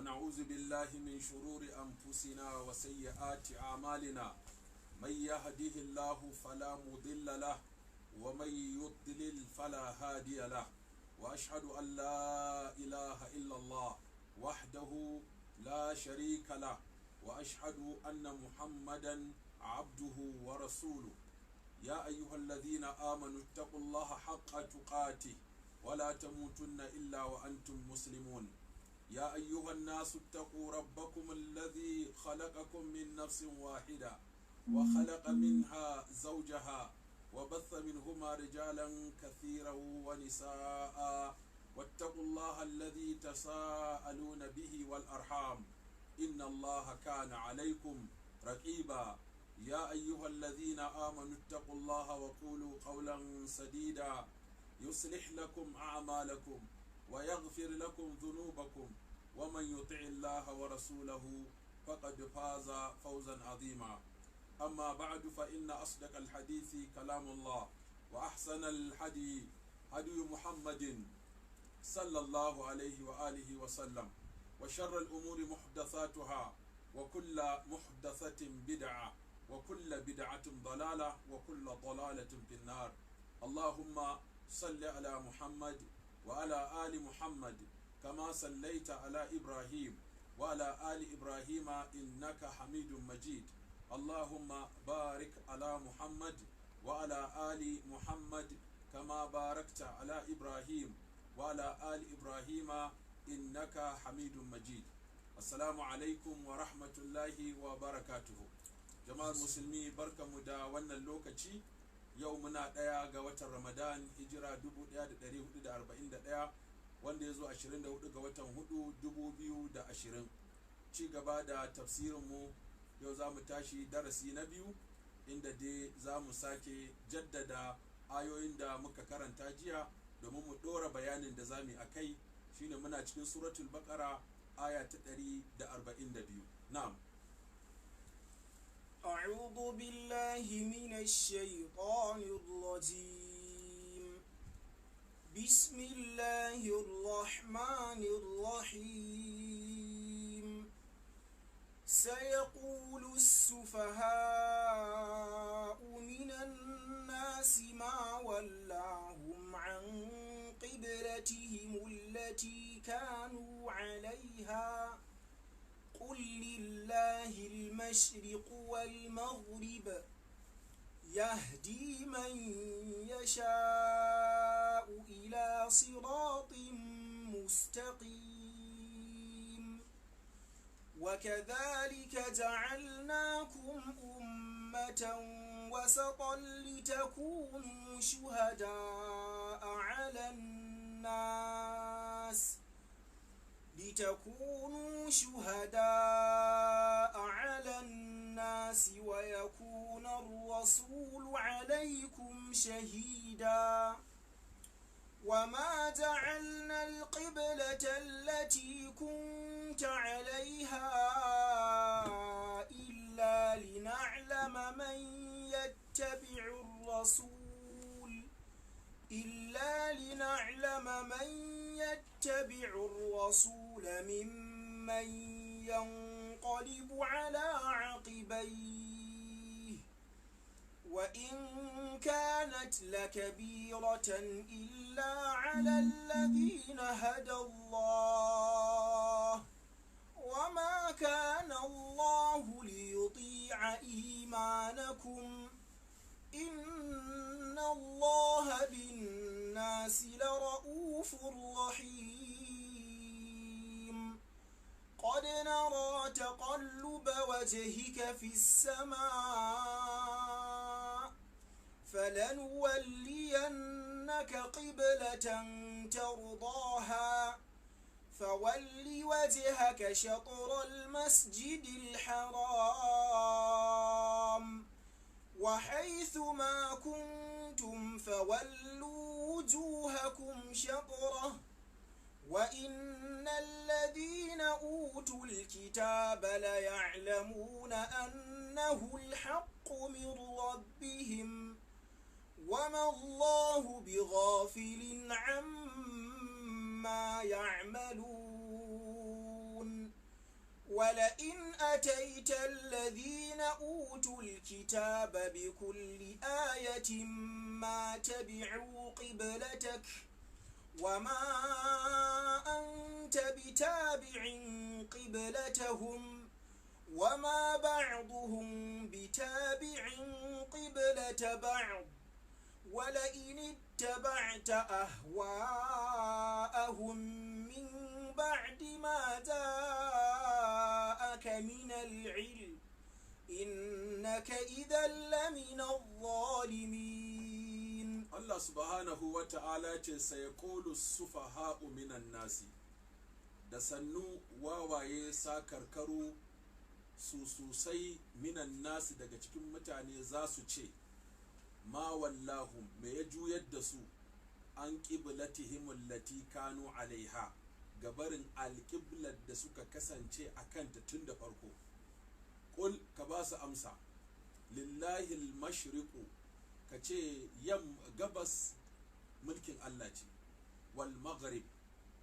ونعوذ بالله من شرور أنفسنا وسيئات أعمالنا. من يهده الله فلا مضل له ومن يضلل فلا هادي له، وأشهد أن لا إله إلا الله وحده لا شريك له، وأشهد أن محمدا عبده ورسوله. يا أيها الذين آمنوا اتقوا الله حق تقاته ولا تموتن إلا وأنتم مسلمون. يا أيها الناس اتقوا ربكم الذي خلقكم من نفس واحدة وخلق منها زوجها وبث منهما رجالا كثيرا ونساء، واتقوا الله الذي تساءلون به والأرحام إن الله كان عليكم رقيبا. يا أيها الذين آمنوا اتقوا الله وقولوا قولا سديدا يصلح لكم أعمالكم ويغفر لكم ذنوبكم، ومن يطع الله ورسوله فقد فاز فوزا عظيما. أما بعد، فإن أصدق الحديث كلام الله، وأحسن الحديث هدي محمد صلى الله عليه وآله وسلم، وشر الأمور محدثاتها، وكل محدثة بدعة، وكل بدعة ضلالة، وكل ضلالة في النار. اللهم صل على محمد وعلى آل محمد كما صليت على إبراهيم وعلى آل إبراهيم إنك حميد مجيد. اللهم بارك على محمد وعلى آل محمد كما باركت على إبراهيم وعلى آل إبراهيم إنك حميد مجيد. السلام عليكم ورحمة الله وبركاته. jama'ar musulmi barkamu da wannan lokaci. Yau muna ɗaya ga watan Ramadan, hijira 1441, wanda ya zo 24 ga watan 4 2020. Ci gaba da tafsirinmu yau za mu tashi darasi na biyu, inda dai za mu sake jaddada ayoyin da muka karanta jiya domin mu ɗora bayanin da za mu yi a kai. Shine muna cikin suratul Baqara aya ta 142. Na'am. أعوذ بالله من الشيطان الرجيم. بسم الله الرحمن الرحيم. سيقول السفهاء من الناس ما ولاهم عن قبلتهم التي كانوا عليها، قل لله المشرق والمغرب يهدي من يشاء إلى صراط مستقيم. وكذلك جعلناكم أمة وسطا لتكونوا شهداء على الناس ويكون الرسول عليكم شهيدا. وما جعلنا القبلة التي كنت عليها إلا لنعلم من يتبع الرسول ممن ينقلب على عقبيه، وإن كانت لكبيرة إلا على الذين هدى الله، وما كان الله ليضيع إيمانكم، إن الله بالناس لرؤوف رحيم. قد نرى تقلب وجهك في السماء، فلنولينك قبلة ترضاها، فول وجهك شطر المسجد الحرام، وحيث ما كنتم فولوا وجوهكم شطره، وإن الذين أوتوا الكتاب ليعلمون أنه الحق من ربهم، وما الله بغافل عما يعملون. ولئن أتيت الذين أوتوا الكتاب بكل آية ما تبعوا قبلتك وما أنت بتابع قبلتهم وما بعضهم بتابع قبلة بعض ولئن اتبعت أهواءهم من بعد ما جاءك من العلم إنك إذا لمن الظالمين. Allah subhanahu wa ta'ala ce sai kolu sufaha'u minan nasi, da sannu wawaye sakarkaru su sosai minan nasi daga cikin mutane za su ce, ma wallahum me ya juyar da su an qiblatihim allati kanu alaiha, gabarin alqiblar da suka kasance a kanta tun da farko. Qul, ka ba su amsa, lillahi al-mashriqu, ka ce gabas mulkin Allah ce, wal maghrib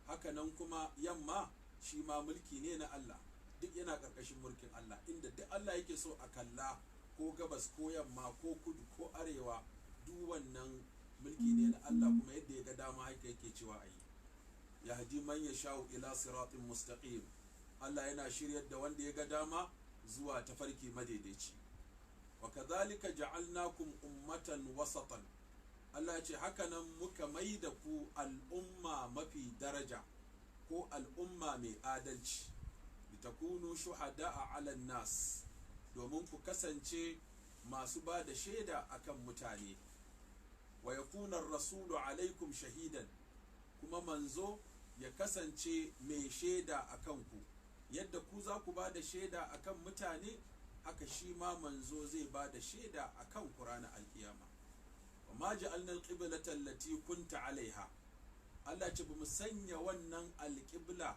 hakanan kuma yamma shi ma mulki ne na Allah, duk yana ƙarƙashin mulkin Allah, inda duk Allah yake so a kalla, ko gabas ko yamma ko kudu ko arewa, duk wannan mulki ne na Allah, kuma yadda ya ga dama haka yake cewa a yi. Yahdi man yasha'u ila siratin mustaqim, Allah yana shiryar da wanda ya ga dama zuwa tafarki madaidaici. Wa kadhalika ja'alnakum ummatan wasatan, Allah ya ce hakanan muka mai da ku al'umma mafi daraja ko al'umma mai adalci, litakunu shuhada'a 'alan nas, domin ku kasance masu ba da shaida akan mutane. Wa yakuna ar-rasulu 'alaykum shahidan, kuma manzo ya kasance mai shaida akan ku, yadda ku za ku ba da shaida akan mutane, haka shi ma manzo zai ba da shaida akan ku ranar alkiyama. Wa ma ja'alna al-qiblata allati kunta 'alayha, Allah ce bamu sanya wannan alqibla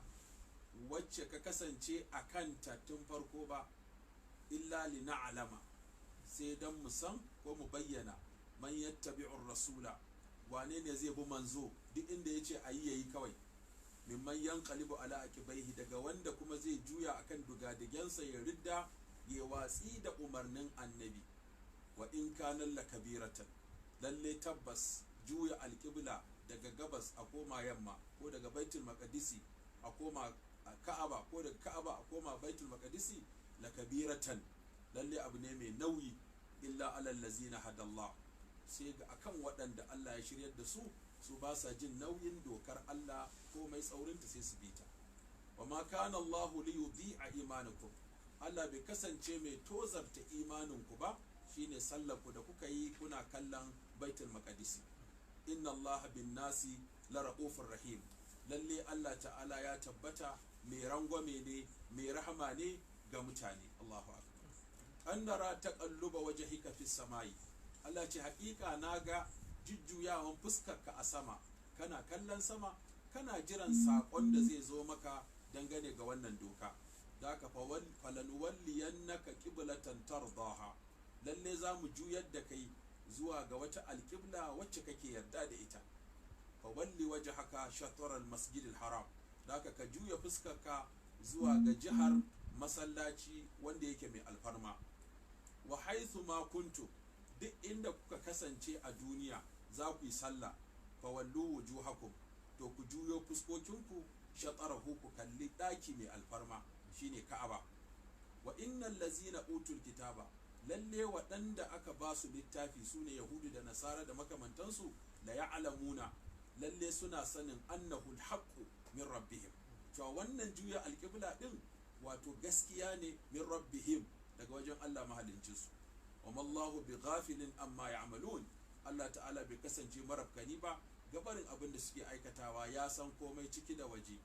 wacce ka kasance a kanta tun farko ba, illa lina'lama, sai dan mu san ko mu bayyana man yattabi'ur rasula, wane ne zai bi manzo duk inda yace ayi yayi kawai, mimman yanqalibu ala aqibaihi, daga wanda kuma zai juya akan dugadigensa ya ridda ya watsi da umarnin annabi. Wa in kana lakabiratan, lalle tabbas juya alqibla daga gabas a koma yamma, ko daga baitul maqdisi a koma ka'aba, ko daga ka'aba a koma baitul maqdisi, lakabiratan, lalle abu ne mai nauyi, illa alal ladzina hadallah, sai ga akan waɗanda Allah ya shiryar da su ba sa jin nauyin dokar Allah ko mai tsaurinta sai su bita. Wa ma kana Allahu li yudhi'a imanakum, Allah bai kasance mai tozarta imaninku ba, shine sallarku da kuka yi kuna kallon baitul maqdisi. Inna Allah bin nasi la ra'ufur rahim, lalle Allah ta'ala ya tabbata mai rangwame ne, mai rahama ne ga mutane. Allahu akbar. An nara taqalluba wajhika fis samai, Allah ce haƙiƙa naga jujjuyawan fuskarka a sama, kana kallon sama, kana jiran saƙon da zai zo maka dangane ga wannan doka. Da aka falanuwalliyannaka qiblatan tardaha, lalle za mu juyar da kai zuwa ga wata alƙibla wacce kake yarda da ita. Fa walli wajhaka shatr al-masjid al-haram, da aka ka juya fuskarka zuwa ga jihar masallaci wanda yake mai alfarma. Wa haythu ma kuntum, duk inda kuka kasance a duniya za ku yi sallah, fa wallu wujuhakum, to ku juyo fuskokinku shatarahu, ku kalli daki mai alfarma shine Ka'aba. Wa innal ladzina utul kitaba, lalle waɗanda aka ba su littafi sune yahudu da nasara da makamantansu, la ya'lamuna, lalle suna sanin annahu alhaqqu min rabbihim, cewa wannan juya alqibla din wato gaskiya ne min rabbihim, daga wajen Allah mahaliccinsu. wa mallahu bi ghafilin amma ya'malun, Allah ta'ala bai kasance marafkani ba gabarin abin da suke aikatawa, ya san komai ciki da waje.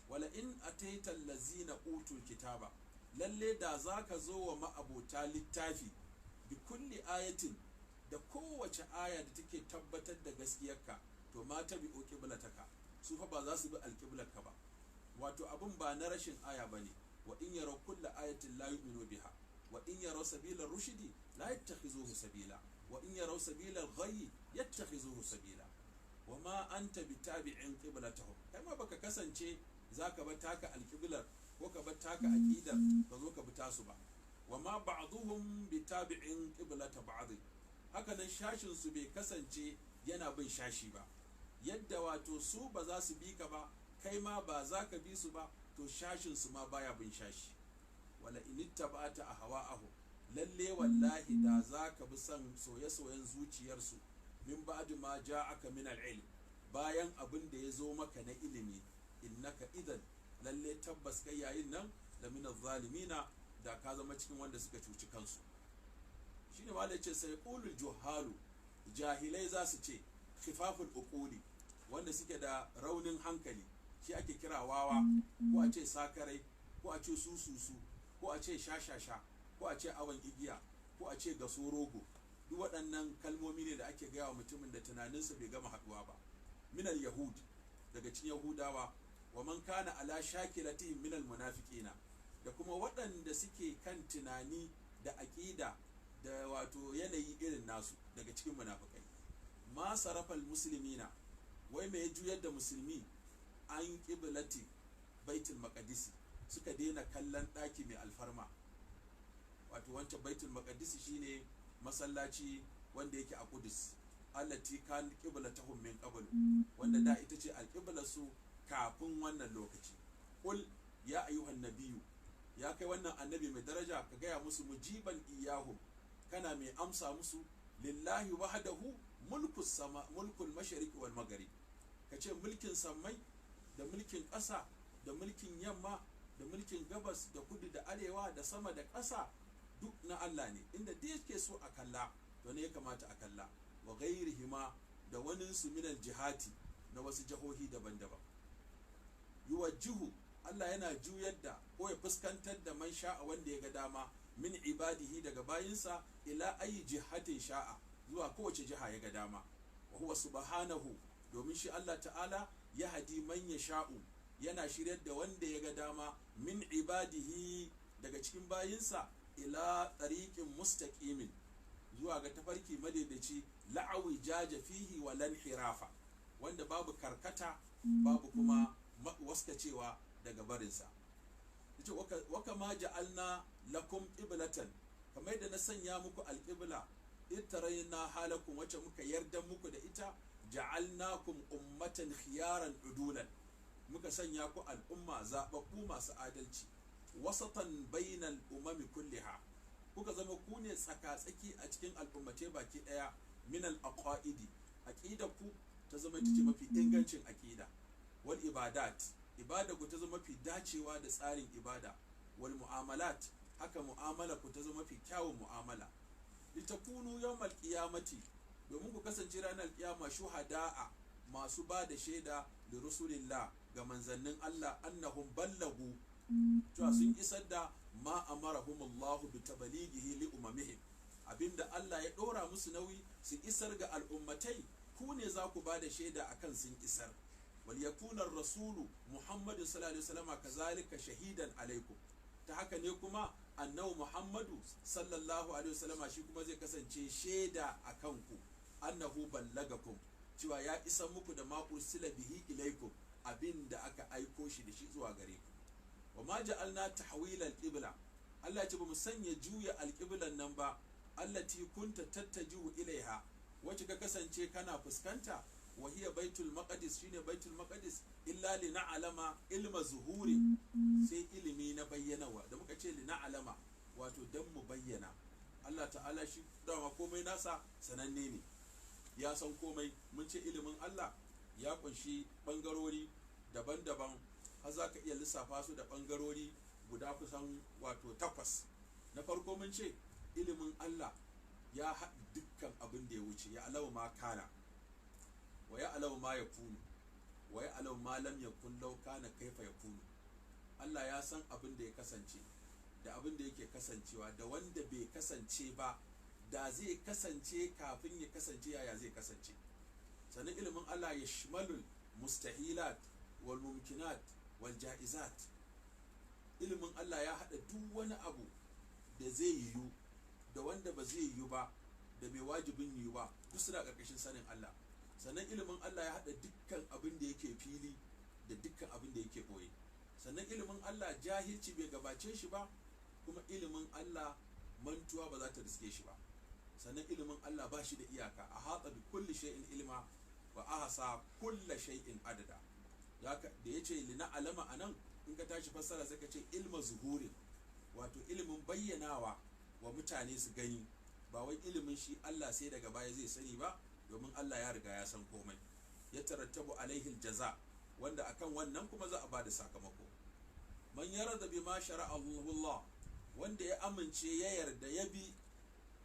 Wala in ataita allazina utul kitaba, lalle da zaka zo wa ma'abota littafi bi kulli ayatin, da kowace aya da take tabbatar da gaskiyarka, to ma tabi qiblataka, su fa ba za su bi alqiblarka ba. Wato abin ba na rashin aya bane. Wa in yaraw kulla ayatin la yu'minu biha, wa in yaraw sabila rushdi la yattakhizuhu sabila, wa in yaraw sabila al-ghayyi yattakhizuhu sabila, wa ma anta bitabi'in qiblatahum, kai ma baka kasance zaka ba taka alqiblar ko ka bar taka aqidar ka zo ka bi tasu ba. wa ma ba'dhum bi tabi'in qiblata ba'd, haka nan shashin su bai kasance yana bin shashi ba, yadda wato su ba za su bi ka ba kai ma ba za ka bi su ba, to shashin su ma baya bin shashi. wala in ittaba'ta ahwa'ahu, lalle wallahi da za ka bi son soye-soyen zuciyarsu min ba'd ma ja'aka min al-ilm, bayan abin da ya zo maka na ilimi, innaka idan lalle tabbas kai yayin nan da min zalimina, da ka zama cikin wanda suka cuci kansu. shine ma da ce sai qulul juhalu, jahilai za su ce, khifaful uquli, wanda suke da raunin hankali, shi ake kira wawa, ko a ce sakarai, ko a ce sususu, ko a ce shashasha, ko a ce awon igiya, ko a ce gaso rogo. duk waɗannan kalmomi ne da ake gaya wa mutumin da tunaninsa bai gama haɗuwa ba. minal yahud, daga cikin yahudawa, wa man kana ala shakilatihim minal munafiqina, da kuma waɗanda suke kan tunani da aƙida da wato yanayi irin nasu daga cikin munafikai. ma sarafal muslimina, wai mai juyar da musulmi an qiblati baitul maqdis, suka daina kallon ɗaki mai alfarma. wato wancan baitul maqdis shine masallaci wanda yake a Qudus, allati kan qiblatahum min qabl, wanda da ita ce alqiblarsu kafin wannan lokaci. qul ya ayyuhan nabiyyu, ya kai wannan annabi mai daraja, ka gaya musu mujiban iyahum, kana mai amsa musu, lillahi wahdahu mulkul mashariq wal maghrib, kace mulkin sammai da mulkin ƙasa da mulkin yamma da mulkin gabas da kudu da arewa da sama da ƙasa duk na Allah ne, inda duk yake so a kalla to ne ya kamata a kalla. wa ghairihima, da wani su minal jihati, na wasu jihohi daban-daban. yuwajjihu, Allah yana juyar da ko ya fuskantar da man sha'a, wanda ya ga dama, min ibadihi, daga bayinsa, ila ayi jihatin sha'a, zuwa kowace jiha ya ga dama. wa huwa subhanahu, domin shi Allah ta'ala ya hadi man yasha'u, yana shiryar da wanda ya ga dama, min ibadihi, daga cikin bayinsa, ila tariqin mustaqimin, zuwa ga tafarki madaidaici, la'awi jaja fihi wa lan hirafa, wanda babu karkata babu kuma waskacewa daga barinsa. yace waka ma ja'alna lakum qiblatan, kamar yadda na sanya muku alqibla, ittarayna halakum, wacce muka yarda muku da ita, ja'alnakum ummatan khiyaran udulan, muka sanya ku al'umma zababbu masu adalci, wasatan bainal umami kulliha, kuka zama ku ne tsaka-tsaki a cikin al'ummace baki daya. minal aqaidi, aqida ku ta zama ita ce mafi ingancin aqida. wal ibadat, ibada ku ta zama mafi dacewa da tsarin ibada. wal mu'amalat, haka mu'amala ku ta zama mafi kyawun mu'amala. litakunu yawmal qiyamati, domin ku kasance ranar kiyama shuhada'a, masu ba da shaida da rasulillah, ga manzannin Allah, annahum ballagu, cewa sun isar da ma amarahumullahu bi tablighihi li umamihim, abinda Allah ya dora musu nauyi su isar ga al'ummatai, ku ne za ku ba da shaida akan sun isar. wal yakuna rasulu muhammadu sallallahu alaihi wasallam kazalika shahidan alaikum, ta haka ne kuma annabi muhammadu sallallahu alaihi wasallam shi kuma zai kasance shaida akan ku, annahu ballagakum, cewa ya isa muku da ma ursila bihi ilaikum, abinda aka aiko shi da shi zuwa gare ku. wa ma ja'alna tahwilal qibla, Allah ya ce bamu sanya juya alqiblan nan ba, allati kunta tattajihu ilaiha, wacce ka kasance kana fuskanta, wa hiya baitul maqdis, shine baitul maqdis, illa li na'lama ilma zuhuri, sai ilimi na bayyanawa, da muka ce li na'lama wato dan mu bayyana. Allah ta'ala shi dama komai nasa sananne ne, ya san komai. mun ce ilimin Allah ya kunshi bangarori daban-daban, har za ka iya lissafa su da bangarori guda kusan wato 8. na farko mun ce ilimin Allah ya haɗa dukkan abin da ya wuce, ya alawu ma kana, wa ya alawu ma yakunu, wa ya alawu ma lam yakun law kana kaifa yakunu. Allah ya san abin da ya kasance da abin da yake kasancewa, da wanda bai kasance ba da zai kasance kafin ya kasance yaya zai kasance. sannan ilimin Allah ya shimalul mustahilat wal mumkinat wal jaizat, ilimin Allah ya haɗa duk wani abu da zai yiwu da wanda ba zai yiwu ba, da mai wajibin yiwu ba, duk suna ƙarƙashin sanin Allah. sannan ilimin Allah ya haɗa dukkan abin da yake fili da dukkan abin da yake ɓoye. sannan ilimin Allah jahilci bai gabace shi ba, kuma ilimin Allah mantuwa ba za ta riske shi ba. sannan ilimin Allah ba shi da iyaka, a hatsa bi kulli shay'in ilma wa ahsa kulli shay'in adada. Da yace lina alama anan, in ka tashi fassara sai ka ce ilma zuhurin, wato ilimin bayyanawa wa mutane su gani, ba wai ilimin shi Allah sai daga baya zai sani ba, domin Allah ya riga ya san komai. Ya tarattabu alaihi aljaza, wanda akan wannan kuma za a bada sakamako. Man yarda bima shara'a Allah, wanda ya amince ya yarda ya bi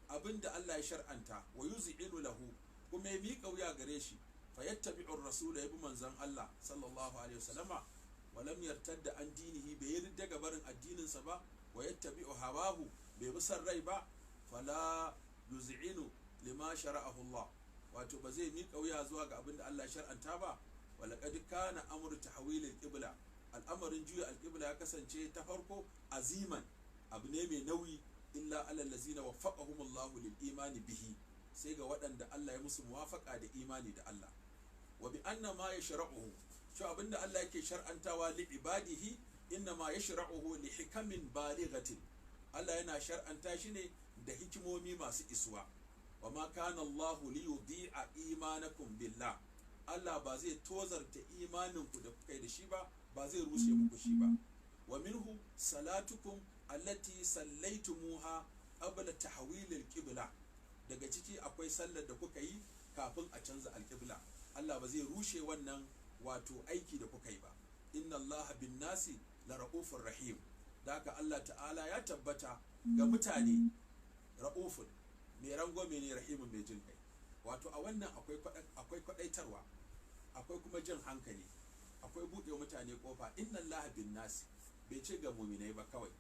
abinda Allah ya shar'anta, wa yuz'inu lahu, kuma ya miƙa wuya gare shi, fa yattabi'ur rasul, ya bi manzon Allah sallallahu alaihi wasallama, wa lam yartadda an dinihi, bai yarda ga barin addininsa ba, wa yattabi'u hawahu, bai bi san rai ba, fala yuz'inu lima shara'ahu Allah, wato ba zai miƙa wuya zuwa ga abinda Allah ya shar'anta ba. Wa laqad kana amru tahwil al-qibla, al'amarin juya al-qibla ya kasance ta farko aziman, abu ne mai nauyi, illa alal ladzina waffaqahumullahu lil imani bihi, sai ga waɗanda Allah ya musu muwafaqa da imani da Allah. Wa bi anna ma yashra'uhu, shi abinda Allah yake shar'antawa li ibadihi, inna ma yashra'uhu li hikamin balighatin, Allah yana shar'anta shi ne da hikimomi masu isuwa. Wa ma kana Allahu li yudhi'a imanakum billah, Allah ba zai tozarta imaninku da kuka yi da shi ba, ba zai rushe muku shi ba. Wa minhu salatukum allati sallaitumuha qabla tahwil al-qibla, daga ciki akwai sallar da kuka yi kafin a canza al-qibla, Allah ba zai rushe wannan wato aiki da kuka yi ba. Inna Allah bin nasi la ra'ufur rahim, da haka Allah ta'ala ya tabbata ga mutane ra'ufun, mai rangwame ne, rahimun mai jin kai. Wato a wannan akwai kwadaitarwa, akwai kuma jin hankali, akwai buɗe mutane kofa. Inna Allah bin nasi, bai ce ga muminai ba kawai,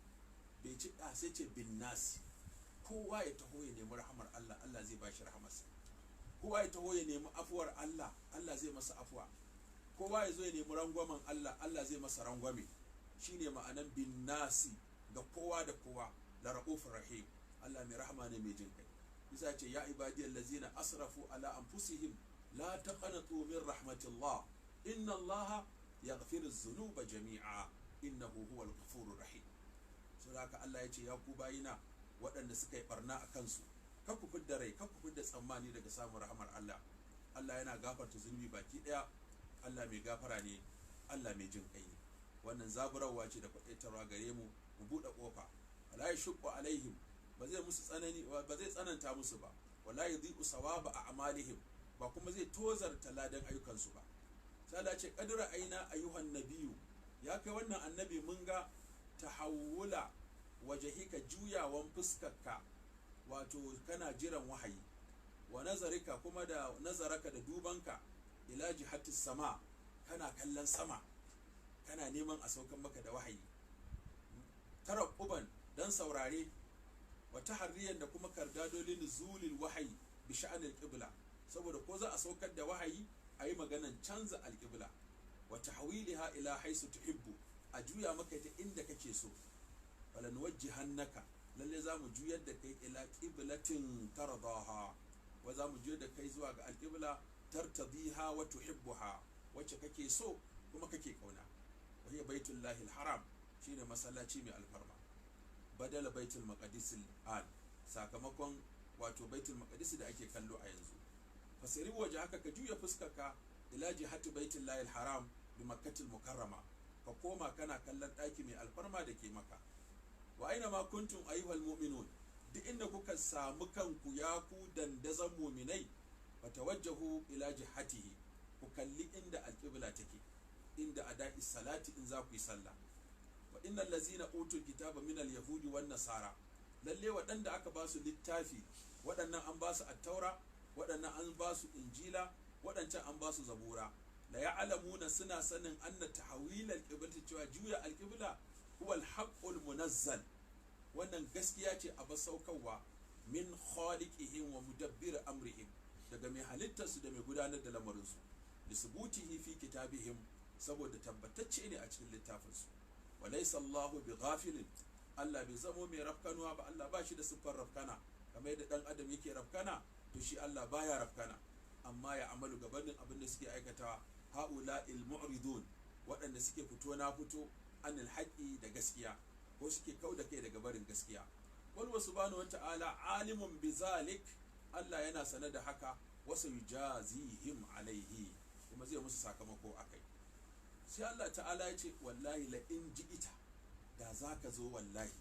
bai ce sai ce bin nasi, kowa ya taho ya nemi rahamar Allah, Allah zai bashi rahamarsa. Kowa ya taho ya nemi afuwar Allah, Allah zai masa afuwa. Kowa ya zo ya nemi rangwamen Allah, Allah zai masa rangwame. Shine ma'anan bin nasi, ga kowa da kowa, la ra'ufur rahim, Allah mai rahama ne mai jin kai. Isa ce ya ibadiyal ladzina asrafu ala anfusihim la taqnatu min rahmatillah, inna Allah yaghfiru dhunuba jami'a, innahu huwal ghafurur rahim. Saboda haka Allah ya ce ya ku bayina waɗanda suka yi barna a kansu, kar ku fidda rai, kar ku fidda tsammani daga samun rahamar Allah. Allah yana gafarta zunubi baki ɗaya, Allah mai gafara ne, Allah mai jin kai ne. Wannan zaburarwa ce da faɗaitarwa gare mu, mu buɗe ƙofa. Wala yashqu alaihim, ba zai musu tsanani, ba zai tsananta musu ba. Wala yudhi'u sawaba a'malihim, ba kuma zai tozarta ladan ayyukansu ba. Sai Allah ce qadra aina ayyuhan nabiyyu, ya kai wannan annabi mun ga tahawula wajhika, juyawan fuskarka, wato kana jiran wahayi. Wa nazarika, kuma da nazaraka da dubanka, ila jihatis sama, kana kallon sama, kana neman a saukan maka da wahayi. Tarabbuban, dan saurare, wa taharriyan, da kuma kardadolin nuzulil wahayi bi sha'anil qibla, saboda ko za a saukar da wahayi a yi maganan canza alqibla. Wa tahwiliha ila haisu tuhibbu, a juya maka ta inda kake so. Wala nuwajjihannaka, lalle za mu juyar da kai ila qiblatin tardaha, wa za mu juyar da kai zuwa ga alqibla tartadiha wa tuhibbuha, wacce kake so kuma kake kauna. Wa hiya baitullahi alharam, shine masallaci mai alfarma, badala baitul maqdis al, sakamakon wato baitul maqdis da ake kallo a yanzu. Fasiri waje haka, ka juya fuskarka ila jihati baitullahi alharam bi makkatil mukarrama, ka koma kana kallon ɗaki mai alfarma da ke maka. Wa aina ma kuntum ayyuhal mu'minun, duk inda kuka samu kanku ya ku dandazan mu'minai, fatawajjahu ila jihatihi, ku kalli inda alqibla take, inda ada'i salati, in za ku yi sallah. Wa innal ladzina utul kitaba minal yahudi wan nasara, lalle waɗanda aka ba su littafi, waɗannan an ba su at-taura, waɗannan an ba su injila, waɗancan an ba su zabura, la ya'lamuna, suna sanin anna tahwilal qiblati, cewa juya alqibla huwa al-haqqul munazzal, wannan gaskiya ce a basaukarwa, min khaliqihim wa mudabbir amrihim, daga mai halittarsu da mai gudanar da lamarinsu, lisubutihi fi kitabihim, saboda tabbatacce ne a cikin littafinsu. Wa laysa Allahu bighafilin, Allah bai zamo mai rafkanuwa ba, Allah ba shi da siffar rafkana, kamar yadda dan adam yake rafkana, to shi Allah baya rafkana. Amma ya amalu gabanin abin da suke aikatawa, haula'il mu'ridun, waɗanda suke fito na fito anil haqqi da gaskiya, ko suke kauda kai daga barin gaskiya. wal subhanahu wa ta'ala alimun bizalik, Allah yana sane da haka, wasu yujazihim alaihi, kuma zai musu sakamako akai. sai Allah ta'ala ya ce wallahi la in ji'ita, da zaka zo wallahi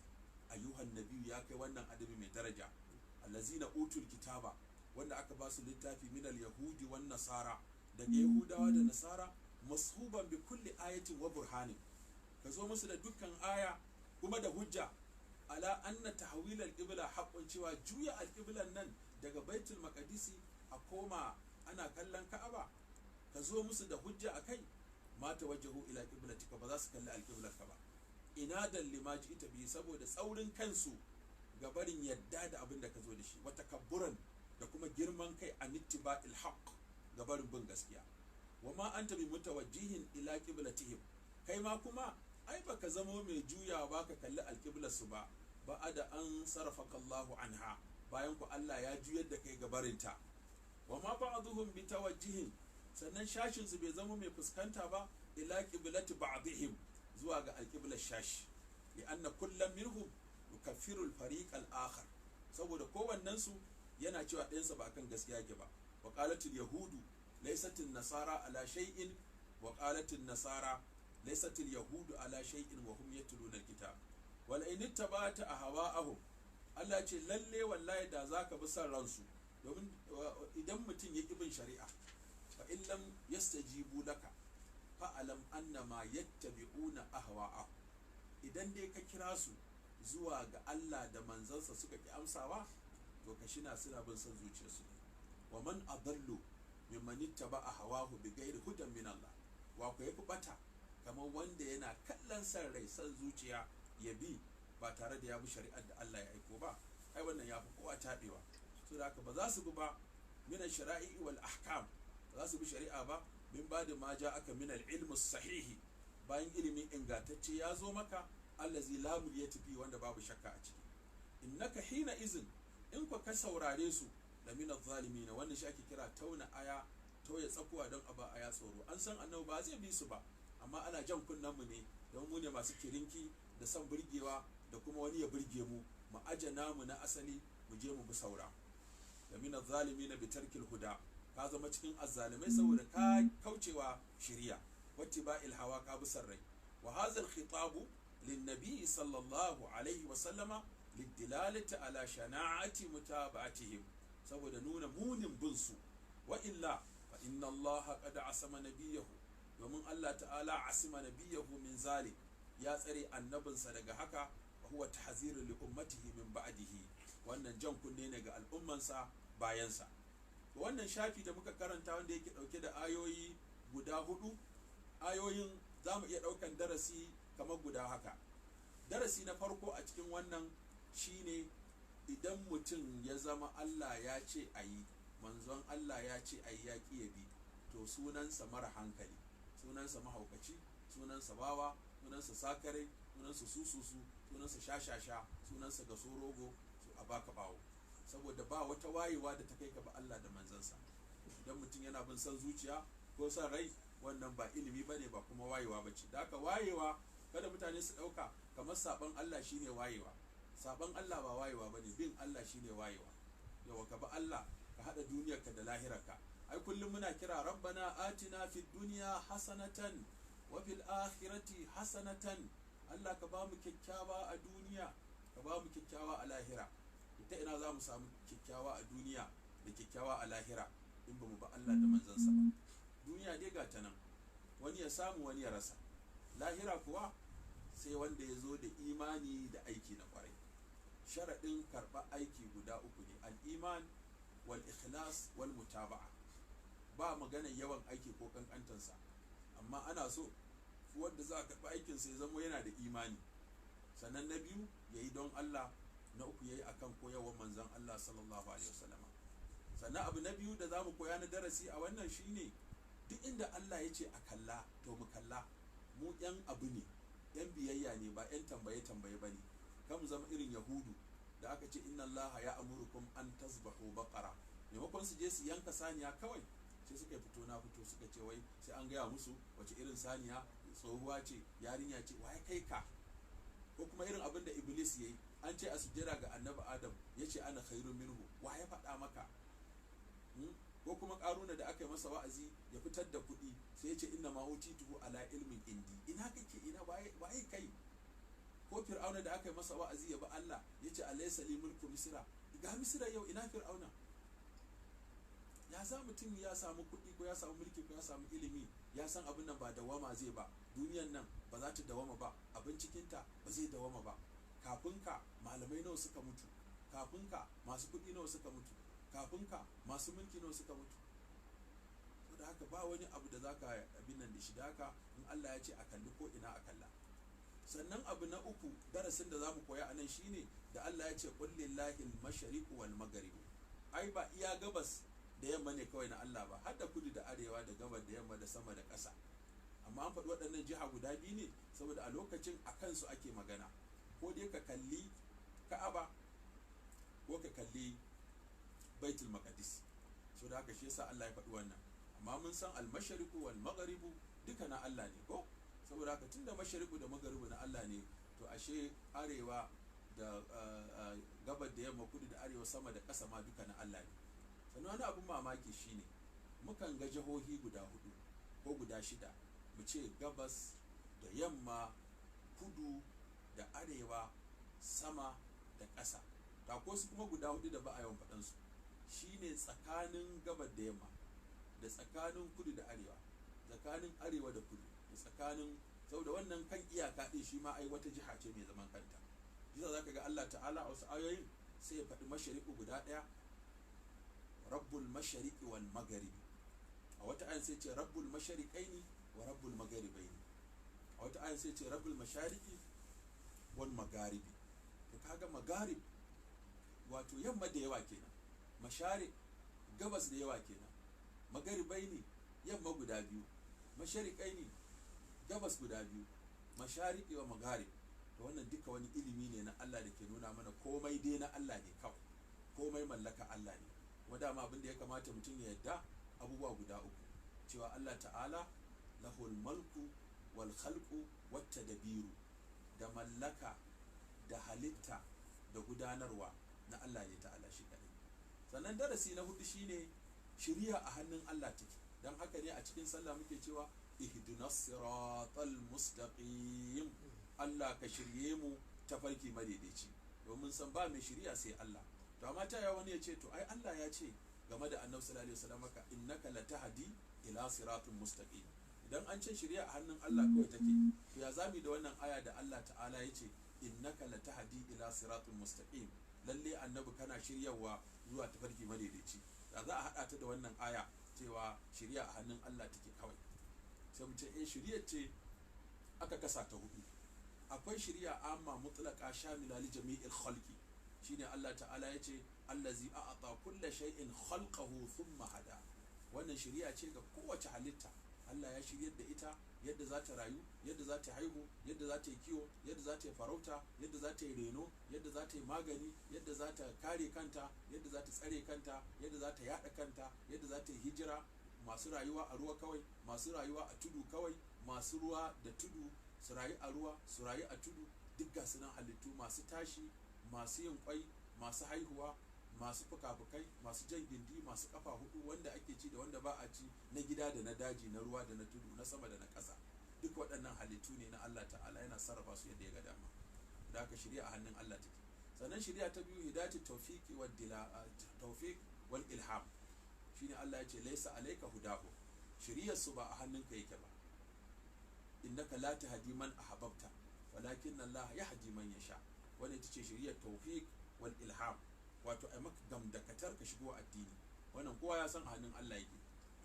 ayyuhan nabiyyu, ya kai wannan adabi mai daraja, allazina utul kitaba, wanda aka ba su littafi minal yahudi wan nasara, daga yahudawa da nasara, mashuban bi kulli ayatin wa burhanin, ka zo musu da dukkan aya kuma da hujja, ala anna tahwil al-qibla haqqun, cewa juya al-qiblan nan daga baitul maqdisi a koma ana kallon ka'aba, ka zo musu da hujja akai. ma tawajjahu ila qiblatika, ba za su kalli al-qiblarka ba, inadan lima ita bi, saboda tsaurin kansu ga barin yadda da abin da ka zo da shi, wa takabburan, da kuma girman kai an ittiba'il haqq, ga barin bin gaskiya. wa ma anta bi mutawajjihin ila qiblatihim, kai ma kuma ai baka zamo mai juya ba ka kalli alqiblar su ba, ba'ada an sarafaka Allahu anha, bayan ku Allah ya juyar da kai ga barinta. wa ma ba'dhum bi tawajjihin, sannan shashin su bai zama mai fuskanta ba ila qiblati ba'dihim, zuwa ga alqiblar shashi, li anna kullam minhum yukaffiru al-fariq al-akhar, saboda kowannen su yana cewa ɗayansa ba kan gaskiya yake ba. wa qalatil yahudu laysatil nasara ala shay'in, wa qalatil nasara laysatil yahudu ala shay'in wa hum yatluna al-kitab. wal in ittaba'ta ahwa'ahum, Allah ce lalle wallahi da zaka bi san ransu, domin idan mutum ya bin shari'a, fa in lam yastajibu laka fa alam annama yattabi'una ahwa'ahum, idan dai ka kira su zuwa ga Allah da manzansa suka ki amsawa, to ka shina suna bin son zuciyarsu ne. wa man adallu mimman ittaba'a hawahu bighairi hudan min Allah, wa ku yafi bata kamar wanda yana kallon san rai, san zuciya ya bi ba tare da ya bi shari'ar da Allah ya aiko ba. ai wannan ya fi kowa tabewa. so da haka ba za su bi ba min shara'i wal ahkam, ba za su bi shari'a ba min ba da ma ja'aka min al-ilm sahihi, bayan ilimin ingantacce ya zo maka, allazi la muliyata fi, wanda babu shakka a ciki. innaka hina izin, in ka saurare su, da min az-zalimin, wannan shi ake kira tauna aya, toya tsakuwa don a ba aya tsoro. an san annabi ba zai bi su ba, amma ana jan kunnen mu ne, don mu ne masu kirinki da san burgewa, da kuma wani ya burge mu, mu aje namu na asali mu je mu bi saura. da min az-zalimin bi tarkil huda, ka zama cikin azzalimai saboda ka kaucewa shari'a, wattiba'il hawa, ka bi sarrai. wa hadha al-khitabu lin-nabi sallallahu alaihi wa sallama lidilalati ala shana'ati mutaba'atihim, saboda nuna munin bin su. wa illa fa inna Allah qad asama nabiyahu, domin Allah ta'ala asima nabiyahu min zalik, ya tsare annabinsa daga haka. wa huwa tahzirun li ummatihi min ba'dihi, wannan jan kunne ne ga al'ummansa bayansa. wannan shafi da muka karanta, wanda yake dauke da ayoyi guda 4, ayoyin zamu iya daukan darasi kamar guda haka. darasi na farko a cikin wannan shine, idan mutum ya zama Allah ya ce a yi, manzon Allah ya ce a yi, ya ƙi ya bi, to sunansa mara hankali, sunansa mahaukaci, sunansa bawa, sunansa sakare, sunansa sususu, sunansa shashasha, sunansa gasorogo, a baka bawo, saboda ba wata wayewa da ta kai ka ba Allah da manzansa. idan mutum yana bin son zuciya ko son rai, wannan ba ilimi bane, ba kuma wayewa bace. da haka wayewa, kada mutane su ɗauka kamar saban Allah shine wayewa. saban Allah ba wayewa bane, bin Allah shine wayewa. yawa ka bi Allah, ka hada duniyarka da lahirarka. ai kullum muna kira rabbana atina fid dunya hasanatan wa fil akhirati hasanatan, Allah ka bamu kyakkyawa a duniya, ka bamu kyakkyawa a lahira. ta ina za mu samu kyakkyawa a duniya da kyakkyawa a lahira in ba mu ba Allah da manzansa ba? duniya dai ga ta nan, wani ya samu wani ya rasa. lahira kuwa sai wanda ya zo da imani da aiki na kwarai. sharaɗin karɓar aiki guda 3 ne, al-iman wal ikhlas wal mutaba'a. ba magana yawan aiki ko kankantansa, amma ana so wanda za a karɓi aikin sai zama yana da imani. sannan na biyu, yayi don Allah. na 3, yayi akan koyarwar manzon Allah sallallahu alaihi wasallam. sannan abu na biyu da zamu koya na darasi a wannan shine, duk inda Allah ya ce a kalla, to mu kalla. mu yan abu ne, yan biyayya ne, ba yan tambaye bane. kan zama irin yahudu da aka ce inna Allah ya amurukum an tasbahu baqara, maimakon su je su yanka saniya kawai, sai suka fito na fito suka ce wai sai an gaya musu wace irin saniya tsohuwa ce yarinya ce waye kai ka, ko kuma irin abin da iblis yayi an ce a sujjada ga annabi adam ya ce ana khairun minhu waye faɗa maka, ko kuma karuna da aka yi masa wa'azi ya fitar da kuɗi sai ya ce inna ma utituhu ala ilmin indi, ina kake ina waye kai, ko fir'auna da aka yi masa wa'azi ya bi Allah ya ce alaysa li mulku misra, ga misra yau ina fir'auna. Ya sa mutum ya samu kuɗi ko ya samu mulki ko ya samu ilimi ya san abin nan ba dawama zai ba, duniyan nan ba za ta dawama ba, abin cikinta ba zai dawama ba. Kafin ka malamai nawa suka mutu, kafin ka masu kuɗi nawa suka mutu, kafin ka masu mulki nawa suka mutu. Saboda haka ba wani abu da za ka abin nan da shi, da haka in Allah ya ce a kalli ko ina a kalla. Sannan abu na uku darasin da za mu koya a nan shine da Allah ya ce qul lillahi al-mashriqu wal maghrib, ai ba iya gabas da yamma ne kawai na Allah ba, har da kudu da arewa da gabar da yamma da sama da ƙasa. Amma an faɗi waɗannan jiha guda biyu ne saboda a lokacin a kansu ake magana, ko dai ka kalli Ka'aba ko ka kalli Baitul Maqdis. So da haka shi yasa Allah ya faɗi wannan. Amma mun san al-mashriqu wal maghribu duka na Allah ne ko, saboda haka tunda mashriqu da maghribu na Allah ne, to ashe arewa da gabar da yamma, kudu da arewa, sama da ƙasa ma duka na Allah ne. Sannan wani abin mamaki shine mukan ga jihohi guda 4 ko guda 6 mu ce gabas da yamma, kudu da arewa, sama da ƙasa. Ta ko su kuma guda 4 da ba a yawan faɗansu shine tsakanin gabar da yamma da tsakanin kudu da arewa, tsakanin arewa da kudu da tsakanin, saboda wannan kan iyaka ɗin shi ma ai wata jiha ce mai zaman kanta. Jiya za ka ga Allah ta'ala a wasu ayoyin sai ya faɗi mashariƙu guda ɗaya, rabbul mashariqi wal magharibi, a wata ayin sai ce rabbul mashariqaini wa rabbul magharibaini, a wata ayin sai ce rabbul mashariqi wal magharibi. to kaga magharib wato yamma da yawa kenan, mashariq gabas da yawa kenan, magharibaini yamma guda biyu, mashariqaini gabas guda biyu, mashariqi wa magharib. to wannan duka wani ilimi ne na Allah da ke nuna mana komai dai na Allah ne kawai, komai mallaka Allah ne. Kuma dama abin da ya kamata mutum ya yadda abubuwa guda uku, cewa Allah ta'ala lahul mulku wal khalqu wat tadbiru, da mallaka da halitta da gudanarwa na Allah ne ta'ala shi kadai. Sannan darasi na 4 shine shiriya a hannun Allah take, dan haka ne a cikin sallah muke cewa ihdinas siratal mustaqim, Allah ka shirye mu tafarki madaidaici, domin san ba mai shiriya sai Allah. To amma ta yawa wani ya ce to ai Allah ya ce game da Annabi sallallahu alaihi wasallam ka innaka latahdi ila siratul mustaqim. Idan an ce shiriya a hannun Allah kawai take, to ya zami da wannan aya da Allah ta'ala ya ce innaka latahdi ila siratul mustaqim, lalle annabi kana shiryawa zuwa tafarki madaidaici. Da za a hada ta da wannan aya cewa shiriya a hannun Allah take kawai, sai mu ce shiriya ce aka kasa ta 4. Akwai shiriya amma mutlaqa shamila li jami'il khalqi, shine Allah ta'ala ya ce allazi a'ata kulla shay'in khalqahu thumma hada. Wannan shiriya ce ga kowace halitta, Allah ya shiryar da ita yadda za ta rayu, yadda za ta haihu, yadda za ta yi kiwo, yadda za ta yi farauta, yadda za ta yi reno, yadda za ta yi magani, yadda za ta kare kanta, yadda za ta tsare kanta, yadda za ta yada kanta, yadda za ta yi hijira, masu rayuwa a ruwa kawai, masu rayuwa a tudu kawai, masu ruwa da tudu su rayu a ruwa su rayu a tudu, duk ga sunan halittu, masu tashi, masu yin kwai, masu haihuwa, masu fuka-fukai, masu jan gindi, masu kafa 4, wanda ake ci da wanda ba a ci, na gida da na daji, na ruwa da na tudu, na sama da na ƙasa. Duk waɗannan halittu ne na Allah ta'ala, yana sarrafa su yadda ya ga dama. Da aka shirya a hannun Allah take. Sannan shirya ta biyu hidayatu tawfiq wal ilham, shine Allah ya ce laysa alayka hudahu, shiryar su ba a hannunka yake ba, innaka la tahdi man ahbabta walakin Allah yahdi man yasha. Wannan ita ce shiryar tawfiq wal ilham, wato ai maka gamdakatar ka shigo addini. Wannan kowa ya san a hannun Allah yake,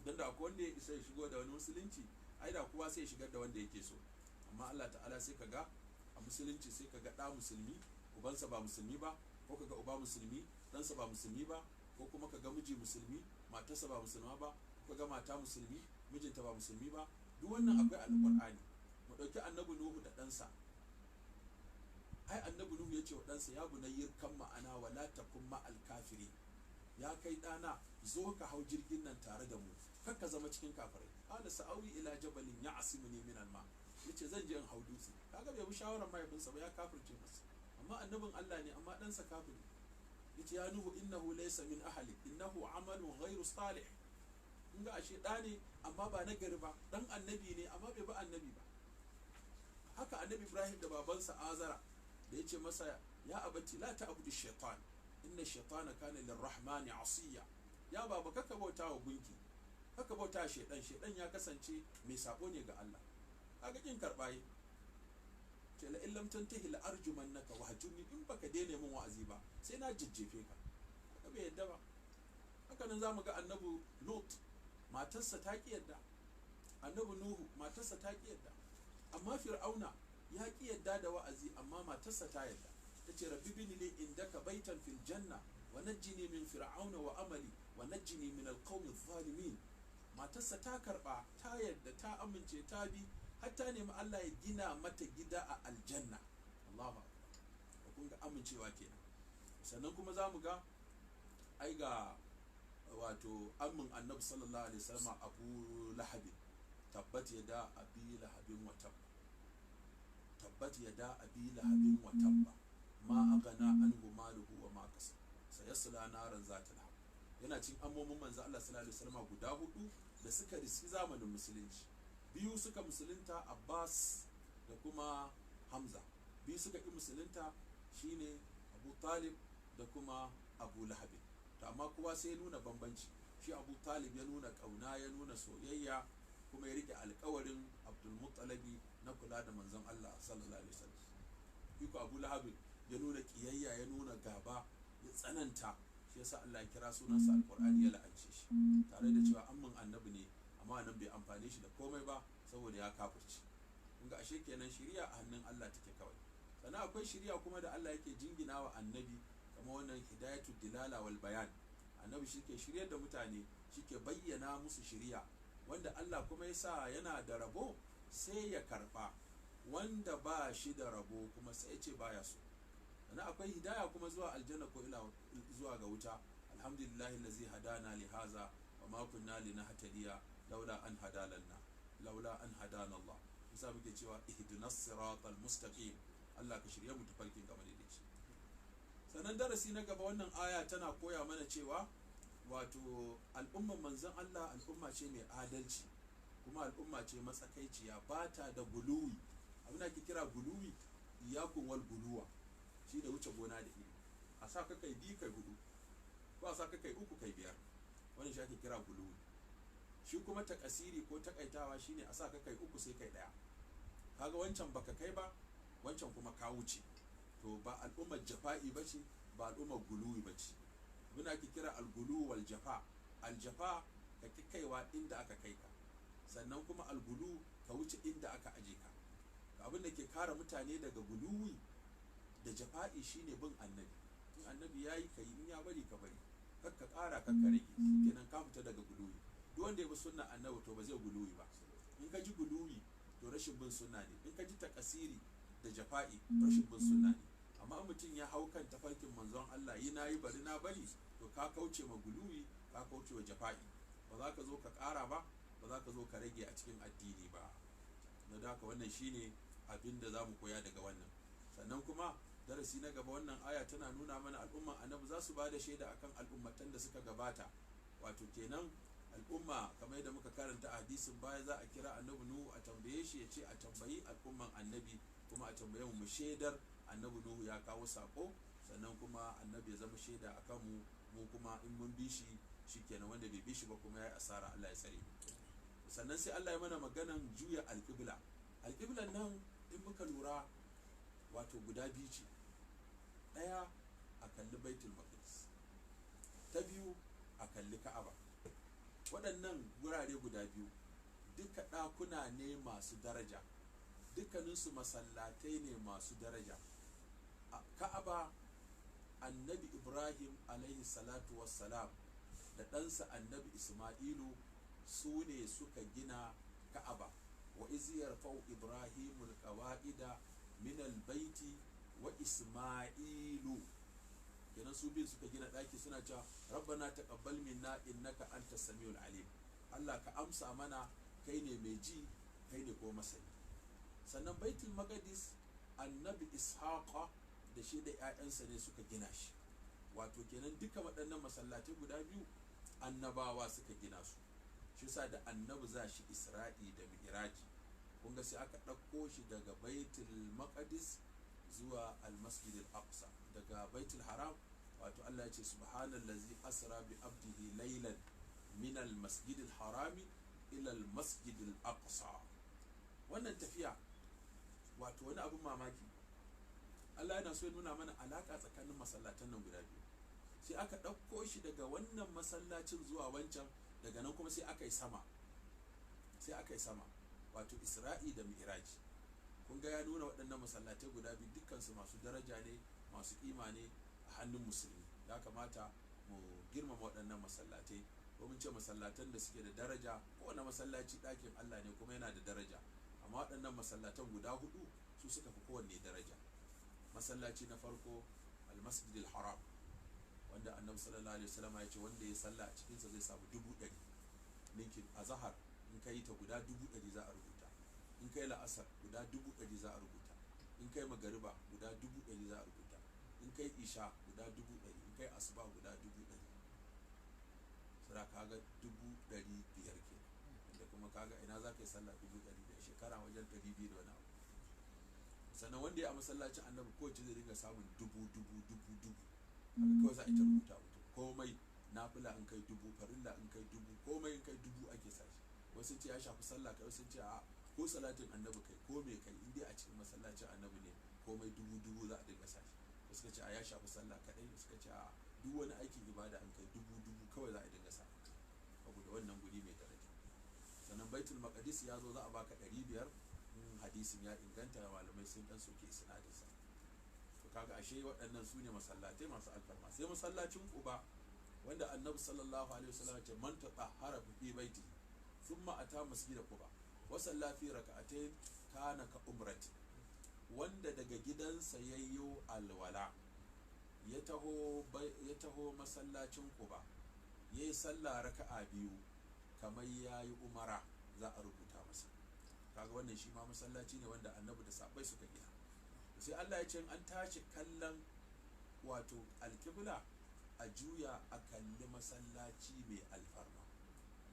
dan da akwai wanda ya isa ya shigo da wani musulunci, ai da kowa sai ya shigar da wanda yake so. Amma Allah ta'ala sai kaga a musulunci sai kaga da musulmi ubansa ba musulmi ba, ko kaga uba musulmi ɗansa ba musulmi ba, ko kuma kaga miji musulmi matarsa ba musulma ba, ko kaga mata musulmi mijinta ba musulmi ba. Duk wannan akwai alqur'ani. Mu dauki annabi Nuhu da ɗansa, ai annabi Nuhu ya ce wa ɗansa ya bunayyir kan ma'ana wala takun ma'al kafiri, ya kai ɗana zo ka hau jirgin nan tare da mu, kar ka zama cikin kafirai. Qala sa'awi ila jabalin ya'simuni min al-ma, yace zan je in hau dutse. Kaga bai bi shawarar mahaifinsa ba, ya kafirce masa. Amma annabin Allah ne, amma ɗansa kafiri. Yace ya Nuhu innahu laysa min ahli innahu amalun ghairu salih. in ga ashe ɗa ne amma ba na gari ba, ɗan annabi ne amma bai ba annabi ba. Haka annabi Ibrahim da babansa Azara da yace masa ya abati la ta'budu shaytan inna shaytana kana lirrahmani asiya. Ya baba kaka bauta wa gunki, kaka bauta wa shaydan ya kasance mai sabo ne ga Allah. Kaga kin karbaye ce la illam tantahi la arjumannaka wahjurni, in baka daina min wa'azi ba sai na jijjefe ka. Haka bai yadda ba. Haka nan zamu ga annabi Lut, matarsa ta ki yadda. Annabi Nuhu, matarsa ta ki yadda. Amma Fir'auna ya ki yadda da wa'azi, amma matarsa ta yadda. Tace rabbi bini li indaka baitan fil janna wa najjini min fir'auna wa amali wa najjini min alqawmi adh-dhalimin. Matarsa ta karba, ta yadda, ta amince, ta bi, hatta nemi Allah ya gina mata gida a aljanna. Allahu akbar. Kun ga amincewa kenan. Sannan kuma zamu ga ai ga wato ammin annabi sallallahu alaihi wasallam Abu Lahab, tabbat yada abi lahabin wa tabba, tabbat yada abi lahabin wa tabba ma aghna anhu maluhu wa ma kasab sayasla naran zata lahab. Yana cin ammomin manzo Allah sallallahu alaihi wasallam guda hudu da suka riski zamanin musulunci. Biyu suka musulunta, Abbas da kuma Hamza. Biyu suka ki musulunta, shine Abu Talib da kuma Abu Lahab. To amma kowa sai ya nuna bambanci. Shi Abu Talib ya nuna kauna, ya nuna soyayya, kuma ya rike alƙawarin Abdul Muttalibi na kula da manzon Allah sallallahu alaihi wasallam. Iko Abu Lahab ya nuna kiyayya, ya nuna gaba, ya tsananta. Shi yasa Allah ya kira sunansa Alƙur'ani ya la'ance shi, tare da cewa amman annabi ne, amma nan bai amfane shi da komai ba saboda ya kafirci. Kun ga ashe kenan shari'a a hannun Allah take kawai. Sannan akwai shari'a kuma da Allah yake jingina wa annabi, kamar wannan hidayatu dilala wal bayan. Annabi shi ke shiryar da mutane, shi ke bayyana musu shari'a. Wanda Allah kuma ya sa yana da rabo sai ya karba, wanda ba shi da rabo kuma sai ya ce baya so. Sannan akwai hidaya kuma zuwa aljanna ko zuwa ga wuta. Alhamdulillahi allazi hadana li haza wa ma kunna linahtadiya laula an hadana Allah. Musa muke cewa ihdinas siratal mustaqim. Allah ka shirye mu tafarkin gaba da shi. Sannan darasi na gaba, wannan aya tana koya mana cewa wato al'umman manzon Allah al'umma ce mai adalci, kuma al'umma ce matsakaiciya, ba ta da guluwi. Abin da ake kira guluwi, iyakun wal guluwa, shi da wuce gona da iri. A sa ka kai 2 kai 4, ko a sa ka kai 3 kai 5, wannan shi ake kira guluwi. Shi kuma takasiri ko takaitawa shine a sa ka kai 3 sai kai 1. Kaga wancan baka kai ba, wancan kuma ka wuce. To ba al'ummar jafa'i bace, ba al'ummar guluwi bace. Abin da ake kira al-gulu wal jafa. Al-jafa ka kaiwa inda aka kai ka, sannan kuma al-gulu ka wuce inda aka aje ka. Abin da ke kare mutane daga guluwi da jafa'i shine bin annabi. In annabi yayi kai, in ya bari ka bari, kakka kara kakka rage, kenan ka fita daga guluwi. Duk wanda ya bi sunnar annabi to ba zai guluwi ba. In ka ji guluwi to rashin bin sunna ne, in ka ji takasiri da jafa'i rashin bin sunna ne. Amma mutum ya hau kan tafarkin manzon Allah, yi nayi bari na bari, to ka kauce ma guluwi, ka kauce wa jafa'i. Ba za ka zo ka kara ba, ba za ka zo ka rage a cikin addini ba. Da haka wannan shine abin da za mu koya daga wannan. Sannan kuma darasi na gaba, wannan aya tana nuna mana al'umma annabi za su ba da shaida akan al'ummatan da suka gabata. Wato kenan al'umma kamar yadda muka karanta a hadisin baya, za a kira annabi Nuhu a tambaye shi, ya ce a tambayi al'umman annabi, kuma a tambaye mu shaidar annabi Nuhu ya kawo sako, sannan kuma annabi ya zama shaida akan mu kuma in mun bi shi shikenan, wanda bai bi shi ba kuma ya yi asara. Allah ya tsare. Sannan sai Allah ya mana maganan juya alƙibla. Alƙiblan nan in muka lura wato guda biyu ce. Ɗaya a kalli Baitul Maqdis, ta biyu a kalli Ka'aba. Waɗannan gurare guda biyu duka ɗakuna ne masu daraja, dukkaninsu masallatai ne masu daraja. Ka'aba, annabi Ibrahim alaihi salatu wassalam da ɗansa annabi Isma'ilu su ne suka gina Ka'aba. Wa iz yarfa'u Ibrahimul qawa'ida min albaiti wa Isma'ilu. Kenan su biyu suka gina ɗaki, suna cewa rabbana taqabbal minna innaka antas samiul alim. Allah ka amsa mana, kai ne mai ji, kai ne ko masani. sannan baitul maqdis annabi ishaqa da shi da 'ya'yansa ne suka gina shi, wato kenan duka waɗannan masallatai guda biyu annabawa suka gina su. shi sa da annabi za shi isra'i da mi'raji, kun ga sai aka ɗauko shi daga baitul maqdis zuwa al-masjid al-aqsa, daga baitul haram, wato Allah ya ce subhanallazi asra bi abdihi laylan min al-masjid al-harami ila al-masjid al-aqsa. wannan tafiya wato wani abin mamaki, Allah yana so ya nuna mana alaka tsakanin masallatan nan guda biyu. sai aka ɗauko shi daga wannan masallacin zuwa wancan, daga nan kuma sai aka yi sama, wato isra'i da mi'raji. kun ga ya nuna waɗannan masallatai guda biyu dukkansu masu daraja ne, masu kima ne a hannun musulmi. ya kamata mu girmama waɗannan masallatai, ko mun ce masallatan da suke da daraja, kowane masallaci ɗakin Allah ne kuma yana da daraja, amma waɗannan masallatan guda hudu su suka fi kowanne daraja. masallaci na farko al-masjid al-haram, wanda annabi sallallahu alaihi wasallam ya ce wanda ya salla a cikinsa zai samu 100,000 ninkin. a zahar in kai ta guda 100,000 za a rubuta, in kai la'asar guda 100,000 za a rubuta, in kai magariba guda 100,000 za a rubuta, in kai isha guda 100,000, in kai asuba guda 100,000. sura kaga 500,000 ke, da kuma kaga ina za ka yi sallah 100,000 shekara wajen 200 da wani abu. sannan wanda ya a masallacin annabi kowace zai dinga samun dubu haka kawai za a ita rubuta mutum komai, nafila in kai 1000, farilla in kai 1000, komai in kai 1000 ake sashi. wasu ce ya shafi sallah kai, wasu ce a ko salatin annabi kai ko me kai in dai a cikin masallacin annabi ne komai 1000 za a dinga sashi. wasu ka ce a ya shafi sallah kadai, wasu ka ce a duk wani aikin ibada in kai 1000 kawai za a dinga sa, saboda wannan guri mai daraja. sannan baitul maqdis ya zo za a baka 500, hadisin ya inganta, malamai sun dan soke sinadinsa. to kaga ashe waɗannan su ne masallatai masu alfarma. sai masallacin Quba, wanda annabi sallallahu alaihi wasallam ce man tatahhara fi baiti thumma ata masjid Quba wa salla fi rak'atayn kana ka umrati, wanda daga gidansa yayyo alwala ya taho masallacin Quba yayi sallah raka'a 2 kamar yayi umara, za a rubuta masa. kaga wannan shi ma masallaci ne wanda annabi da sahabbai suka gina. sai Allah ya ce an tashi kallon wato alkibla a juya a kalli masallaci mai alfarma.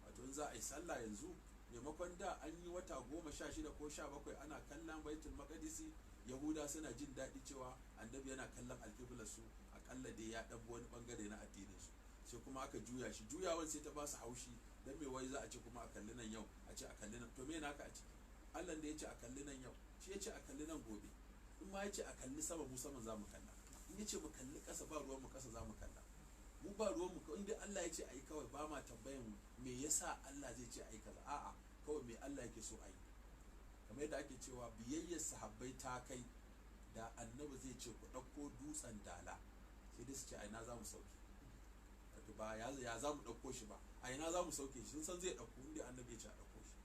wato in za a yi sallah yanzu, maimakon da an yi wata 16 ko 17 ana kallon baitul maqdisi, yahuda suna jin daɗi cewa annabi yana kallon alkiblar su, akalla dai ya ɗan wani bangare na addinin su. sai kuma aka juya shi, juyawan sai ta ba su haushi, dan me wai za a ce kuma a kalli nan yau, a ce a kalli nan, to me naka a ciki? Allah da ya ce a kalli nan yau, shi ya ce a kalli nan gobe. in ma ya ce a kalli sama, mu sama za mu kalla. in ya ce mu kalli ƙasa, ba ruwan mu ƙasa za mu kalla. mu ba ruwan mu, inda Allah ya ce a yi kawai ba ma tambayan me yasa Allah zai ce a yi kaza, a'a kawai me Allah yake so a yi. kamar yadda ake cewa biyayyar sahabbai ta kai da annabi zai ce ku ɗauko dutsen dala, sai dai su ce a ina za mu sauke, wato ba ya za mu ɗauko shi ba, a ina za mu sauke shi, sun san zai ɗauko inda annabi ya ce a ɗauko shi.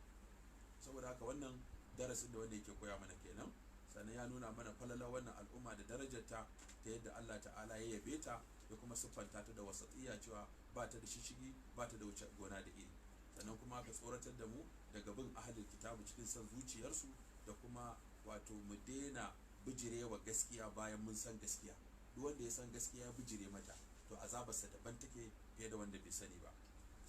saboda haka wannan darasin da wanda yake koya mana kenan. sannan ya nuna mana falala wannan al'umma da darajarta, ta yadda Allah ta'ala ya yabe ta, ya kuma siffanta ta da wasatiyya cewa ba ta da shishigi, ba ta da wuce gona da iri. sannan kuma aka tsoratar da mu daga bin ahlul kitabu cikin son zuciyarsu, da kuma wato mu daina bijirewa gaskiya bayan mun san gaskiya. duk wanda ya san gaskiya ya bijire mata, to azabarsa daban take fiye da wanda bai sani ba.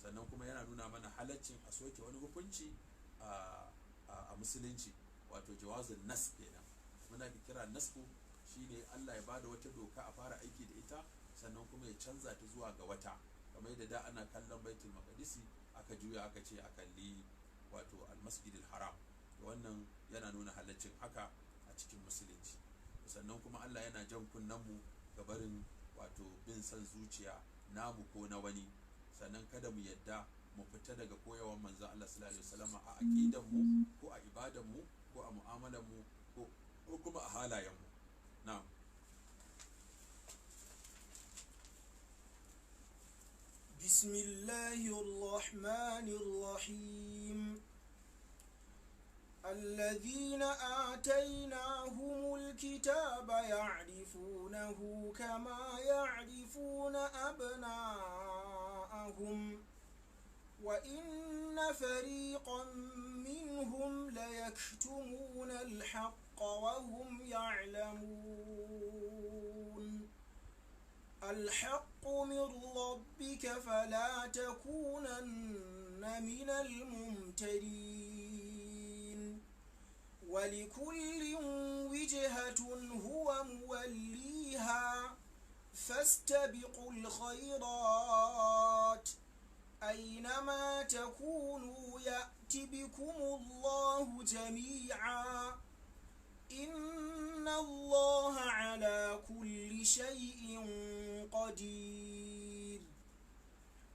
sannan kuma yana nuna mana halaccin a soke wani hukunci a musulunci, wato jawazin nas kenan. muna kira nasku shine Allah ya bada wata doka a fara aiki da ita, sannan kuma ya canza ta zuwa ga wata. kamar yadda da ana kallon baitul maqdisi, aka juya aka ce a kalli wato al-masjid al-haram. wannan yana nuna halaccin haka a cikin musulunci. sannan kuma Allah yana jan kunnen mu ga barin wato bin san zuciya namu ko na wani. sannan kada mu yadda mu fita daga koyawar manzo Allah sallallahu alaihi wasallam a aqidan mu, ko a ibadan mu, ko a mu'amalan mu, ko kuma a halayen mu. na'am. bismillahir rahmanir rahim. الذين آتيناهم الكتاب يعرفونه كما يعرفون أبناءهم وإن فريقا منهم ليكتمون الحق وهم يعلمون الحق من ربك فلا تكونن من الممترين ولكل وجهة هو موليها فاستبقوا الخيرات أينما تكونوا يأت بكم الله جميعا إن الله على كل شيء قدير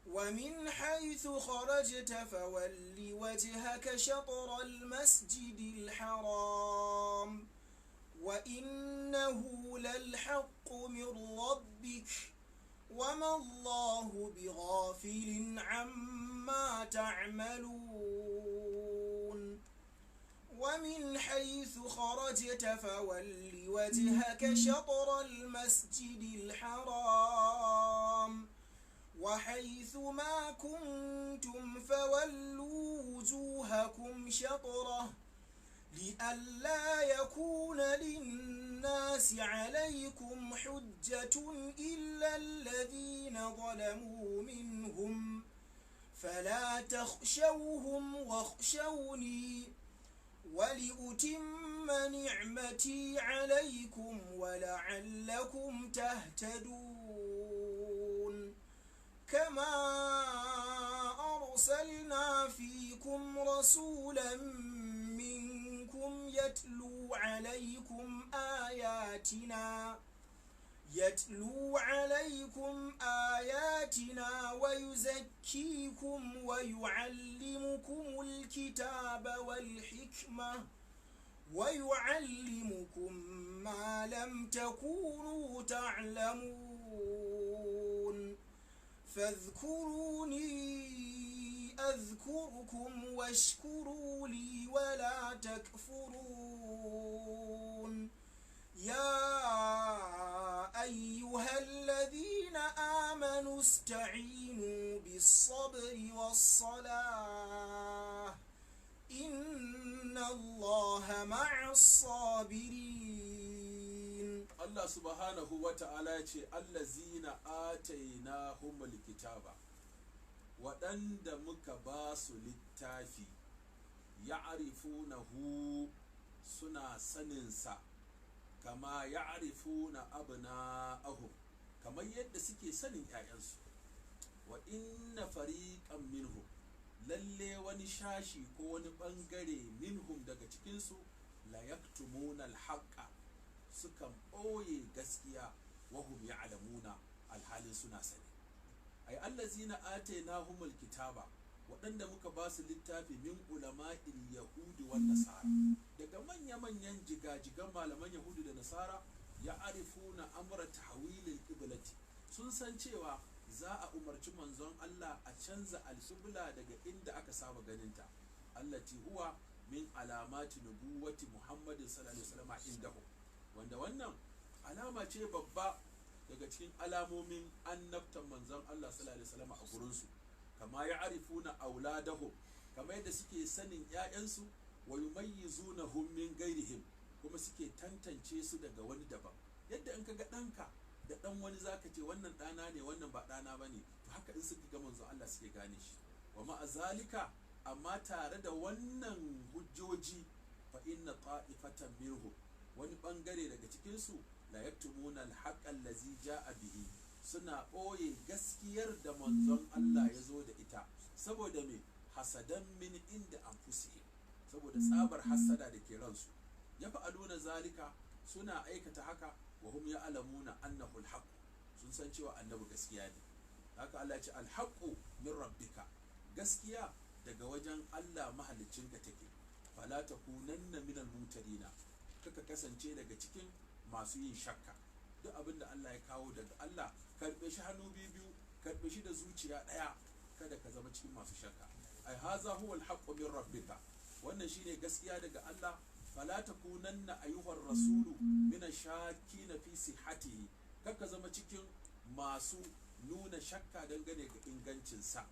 ومن حيث خرجت فول وجهك شطر المسجد الحرام وإنه للحق من ربك وما الله بغافل عما تعملون ومن حيث خرجت فول وجهك شطر المسجد الحرام وحيث ما كنتم فولوا وجوهكم شطره لئلا يكون للناس عليكم حجة إلا الذين ظلموا منهم فلا تخشوهم واخشوني ولأتم نعمتي عليكم ولعلكم تهتدون كما أرسلنا فيكم رسولا منكم يتلو عليكم آياتنا ويزكيكم ويعلمكم الكتاب والحكمة ويعلمكم ما لم تكونوا تعلمون فاذكروني أذكركم واشكروا لي ولا تكفرون يا أيها الذين آمنوا استعينوا بالصبر والصلاة إن الله مع الصابرين. Allah subhanahu wa ta'ala ce allazina atainahumul kitaba, waɗanda muka ba su littafi, ya'rifunahu suna saninsa kama ya'rifuna abna'ahum, kamar yadda suke sanin 'ya'yansu. Wa inna fariqan minhum, lalle wani shashi ko wani bangare minhum daga cikinsu la yaktumuna alhaqqa, sukan ɓoye gaskiya, wahum ya'lamuna alhalin suna sani. Ai allazina atainahumul kitaba, waɗanda muka ba su littafi min ulama'il yahudi wan nasara, daga manya-manyan jigajigan malaman yahudu da nasara, ya arifuna amra tahwilil qiblati, sun san cewa za a umarci manzon Allah a canza alqibla daga inda aka saba ganinta, allati huwa min alamati nubuwati Muhammadin sallallahu alaihi wasallam indahu, wanda wannan alama ce babba daga cikin alamomin annabtan manzon Allah sallallahu alaihi wasallam a gurinsu. Kama ya arifuna auladahum, kama yadda suke sanin 'ya'yansu, wa yumayyizunahum min ghairihim, kuma suke tantance su daga wani daban. Yadda in kaga ɗanka da ɗan wani zaka ce wannan ɗana ne wannan ba ɗana bane, to haka in suka ga manzon Allah suke gane shi. Wa ma'azalika, amma tare da wannan hujjoji, fa inna ta'ifatan minhum, wani bangare daga cikin su la yaktumuna al-haqqa allazi ja'a bihi, suna ɓoye gaskiyar da manzon Allah ya zo da ita, saboda me? Hasadan min inda anfusihim, saboda tsabar hasada da ke ransu. Ya fa'aluna zalika, suna aikata haka, wa hum ya'lamuna annahu al-haqq, sun san cewa annabi gaskiya ne. Haka Allah ya ce al-haqqu min rabbika, gaskiya daga wajen Allah mahaliccinka take. Fala takunanna minal mumtarina, kaka kasance daga cikin masu yin shakka. Duk abin da Allah ya kawo daga Allah, karɓe shi hannu biyu, karɓe shi da zuciya ɗaya, kada ka zama cikin masu shakka. Ai haza huwa al-haqqu min rabbika, wannan shine gaskiya daga Allah. Fala takunanna ayyuhar rasulu min ash-shakkina fi sihhatihi, kaka zama cikin masu nuna shakka dangane ga ingancin sa.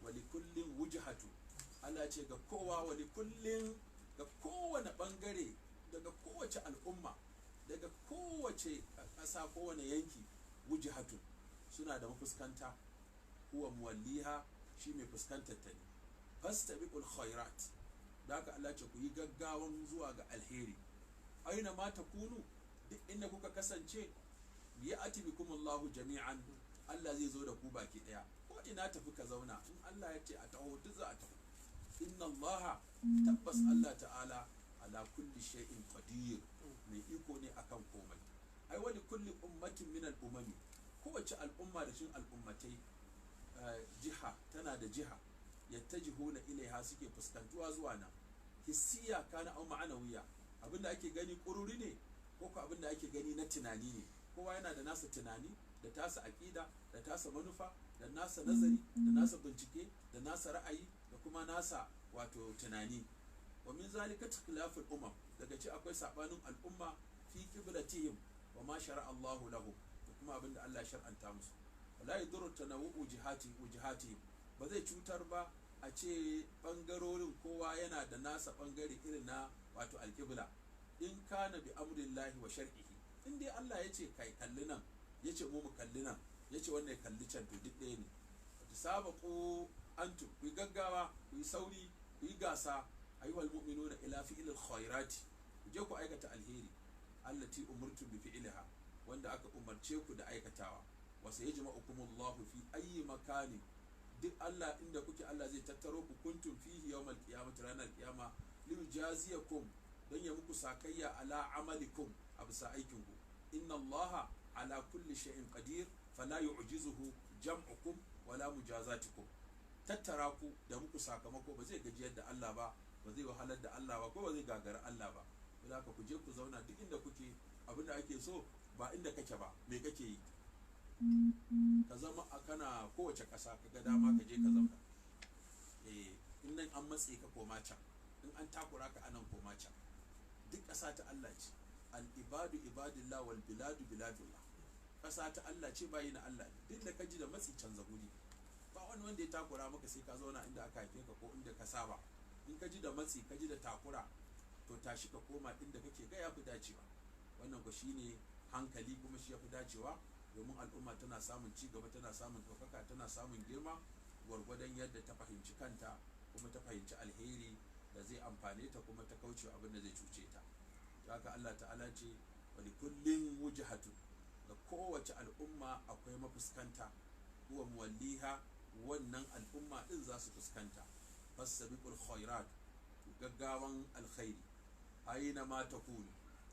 wali kullin wujhatu. Allah ce ga kowa, wali kullin, ga kowane bangare, daga kowace al'umma, daga kowace ƙasa, kowane yanki, wujhatu, suna da mafuskanta. huwa muwalliha, shi mai fuskantar ta ne. fastabiqul khairat, da haka Allah ce ku yi gaggawan zuwa ga alheri. aina ma takunu, duk inda kuka kasance, ya'ti bikumullahu jami'an, Allah zai zo da ku baki daya. ko ina tafi ka zauna, in Allah ya ce a taho duk za a taho. inna Allah, tabbas Allah ta'ala, ala kulli shay'in qadir, mai iko ne akan komai. ai wani kulli ummatin min al-umami, kowace al'umma da shin al'ummatai, jiha tana da jiha, yattajihuna ilaiha, suke fuskantuwa zuwa nan. hissiya kana au ma'anawiya, abinda ake gani kururi ne ko ko abinda ake gani na tunani ne. kowa yana da nasa tunani, da tasa aqida, da tasa manufa, da nasa nazari, da nasa bincike, da nasa ra'ayi, da kuma nasa wato tunani. wa min zalika ikhtilaful umam, daga ci akwai sabanin al'umma fi qiblatihim wa ma shara'a Allahu lahum, da kuma abinda Allah ya shar'anta musu. wala yadurru tanawu'u wujhatihim, ba zai cutar ba a ce bangarorin kowa yana da nasa bangare irin na wato alqibla. in kana bi amrillahi wa shar'ihi, in dai Allah ya ce kai kalli nan, ya ce mu kalli nan, ya ce wannan ya kalli can, to duk ɗaya ne. tasabaqu antum, ku gaggawa, ku sauri, ku gasa, ayyuhal mu'minuna ila fi'il khairati, ku je ku aikata alheri, allati umurtum bi fi'liha, wanda aka umarce ku da aikatawa. wa sayajma'ukumullahu fi ayyi makanin, duk Allah inda kuke Allah zai tattaro ku, kuntum fihi yawmal qiyamati, ranar qiyama, liyujaziyakum, don ya muku sakayya ala amalikum, a bisa aikinku. inna Allah ala kulli shay'in qadir, fala yu'jizuhu jam'ukum wala mujazatikum. tattara ku da muku sakamako ba zai gajiyar da Allah ba, ba zai wahalar da Allah ba, ko ba zai gagara Allah ba. don haka ku je ku zauna duk inda kuke, abinda ake so ba inda kake ba, me kake yi. ka zama a kana kowace ƙasa, ka ga dama ka je ka zauna. in nan an matse ka koma can, in an takura ka anan koma can. duk ƙasa ta Allah ce. al-ibadu ibadillah wal biladu biladullah. ƙasa ta Allah ce, bayi na Allah ne. duk da ka ji da matsi, canza guri. ba wani wanda ya takura maka sai ka zauna inda aka haife ka ko inda ka saba. in ka ji da matsi, ka ji da takura, to tashi ka koma inda kake ga ya fi dacewa. wannan ko shine hankali, kuma shi ya fi dacewa, domin al'umma tana samun ci gaba, tana samun ɗaukaka, tana samun girma gwargwadon yadda ta fahimci kanta, kuma ta fahimci alheri da zai amfane ta, kuma ta kauce abin da zai cuce ta. haka Allah ta'ala ce wali kullin wujhatu, ga kowace al'umma akwai mafuskanta. huwa muwalliha, wannan al'umma din za su fuskanta. fasabiqul khairat, gaggawan alkhairi. aina ma takunu,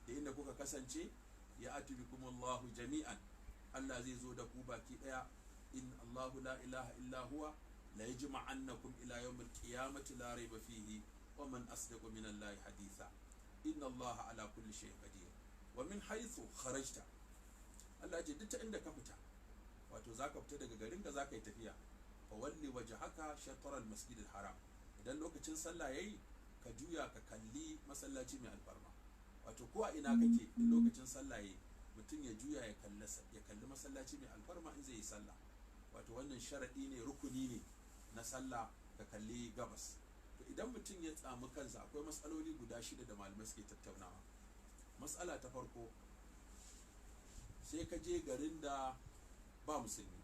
da inda kuka kasance, ya'ti bikumullahu jami'an, Allah zai zo da ku baki daya. in Allahu la ilaha illa huwa la yajma'annakum ila yawmil qiyamati la rayba fihi wa man asdaqu min Allahi haditha. inna Allah ala kulli shay'in qadir. wa min haythu kharajta, Allah ya ce duk ta inda ka fita, wato zaka fita daga garin da zaka yi tafiya, fa walli wajhaka shatr al-masjid al-haram, idan lokacin sallah yayi ka juya ka kalli masallaci mai alfarma. wato ko a ina kake, in lokacin sallah yayi, mutum ya juya ya kalli masallaci mai alfarma in zai yi sallah. wato wannan sharadi ne, rukuni ne na sallah, ka kalli gabas. to idan mutum ya tsamu kansa, akwai matsaloli guda 6 da malamai suke tattaunawa. matsala ta farko, sai ka je garin da ba musulmi,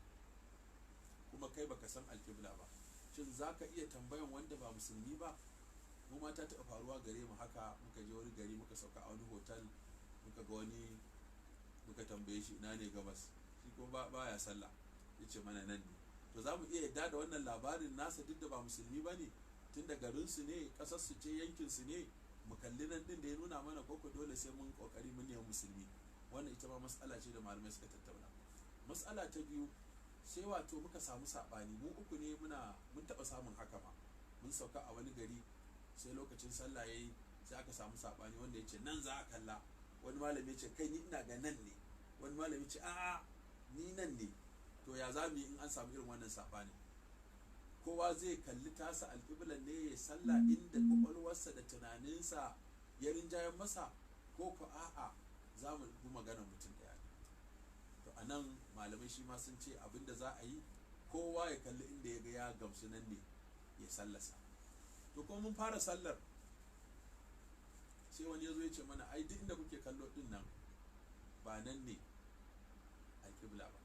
kuma kai baka san alƙibla ba, shin za ka iya tambayan wanda ba musulmi ba? mu ma ta taɓa faruwa gare mu haka. muka je wani gari, muka sauka a wani hotel, muka ga wani, muka tambaye shi ina ne gabas, shi kuma ba ya sallah, ya ce mana nan ne. to za mu iya yadda da wannan labarin nasa duk da ba musulmi ba ne, tun da garinsu ne, ƙasarsu ce, yankinsu ne, mu kalli nan ɗin da ya nuna mana, koko dole sai mun ƙoƙari mun nemi musulmi? wannan ita ma matsala ce da malamai suka tattauna. matsala ta biyu, sai wato muka samu saɓani, mu uku ne, mun taɓa samun haka ma. mun sauka a wani gari, sai lokacin sallah yayi, sai aka samu saɓani, wanda ya ce nan za a kalla, wani malami ya ce kai ni ina ga nan ne, wani malami ya ce a'a ni nan ne. to ya za mu yi in an samu irin wannan saɓani? kowa zai kalli tasa alƙiblan ne ya sallah inda kwakwalwarsa da tunaninsa ya rinjayen masa, ko ko a'a za mu bi maganar mutum ɗaya ne? to a nan malamai shi ma sun ce abinda za a yi, kowa ya kalli inda ya ga ya gamsu nan ne ya sallasa. To kuma mun fara sallar sai wani ya zo ya ce mana ai duk inda kuke kallo din nan ba nan ne alƙibla ba,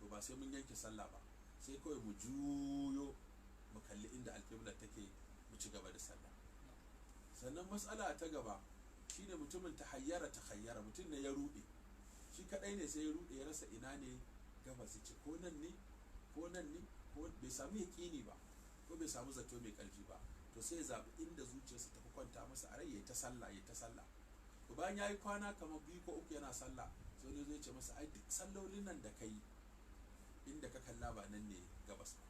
to ba sai mun yanke sallah ba, sai kawai mu juyo mu kalli inda alƙibla take mu ci gaba da sallah. Sannan matsala ta gaba shine mutumin ta hayyara, mutum ne ya ruɗe, shi kadai ne sai ya ruɗe ya rasa ina ne gabas, ce ko nan ne ko nan ne, ko bai samu yaƙini ba ko bai samu zato mai ƙarfi ba, to sai ya zaɓi inda zuciyarsa ta kwanta masa a rai ya ta sallah ya ta sallah. To bayan ya yi kwana kamar 2 ko 3 yana sallah, sai ne zai ce masa ai duk sallolin nan da kai inda ka kalla ba nan ne gabas ba,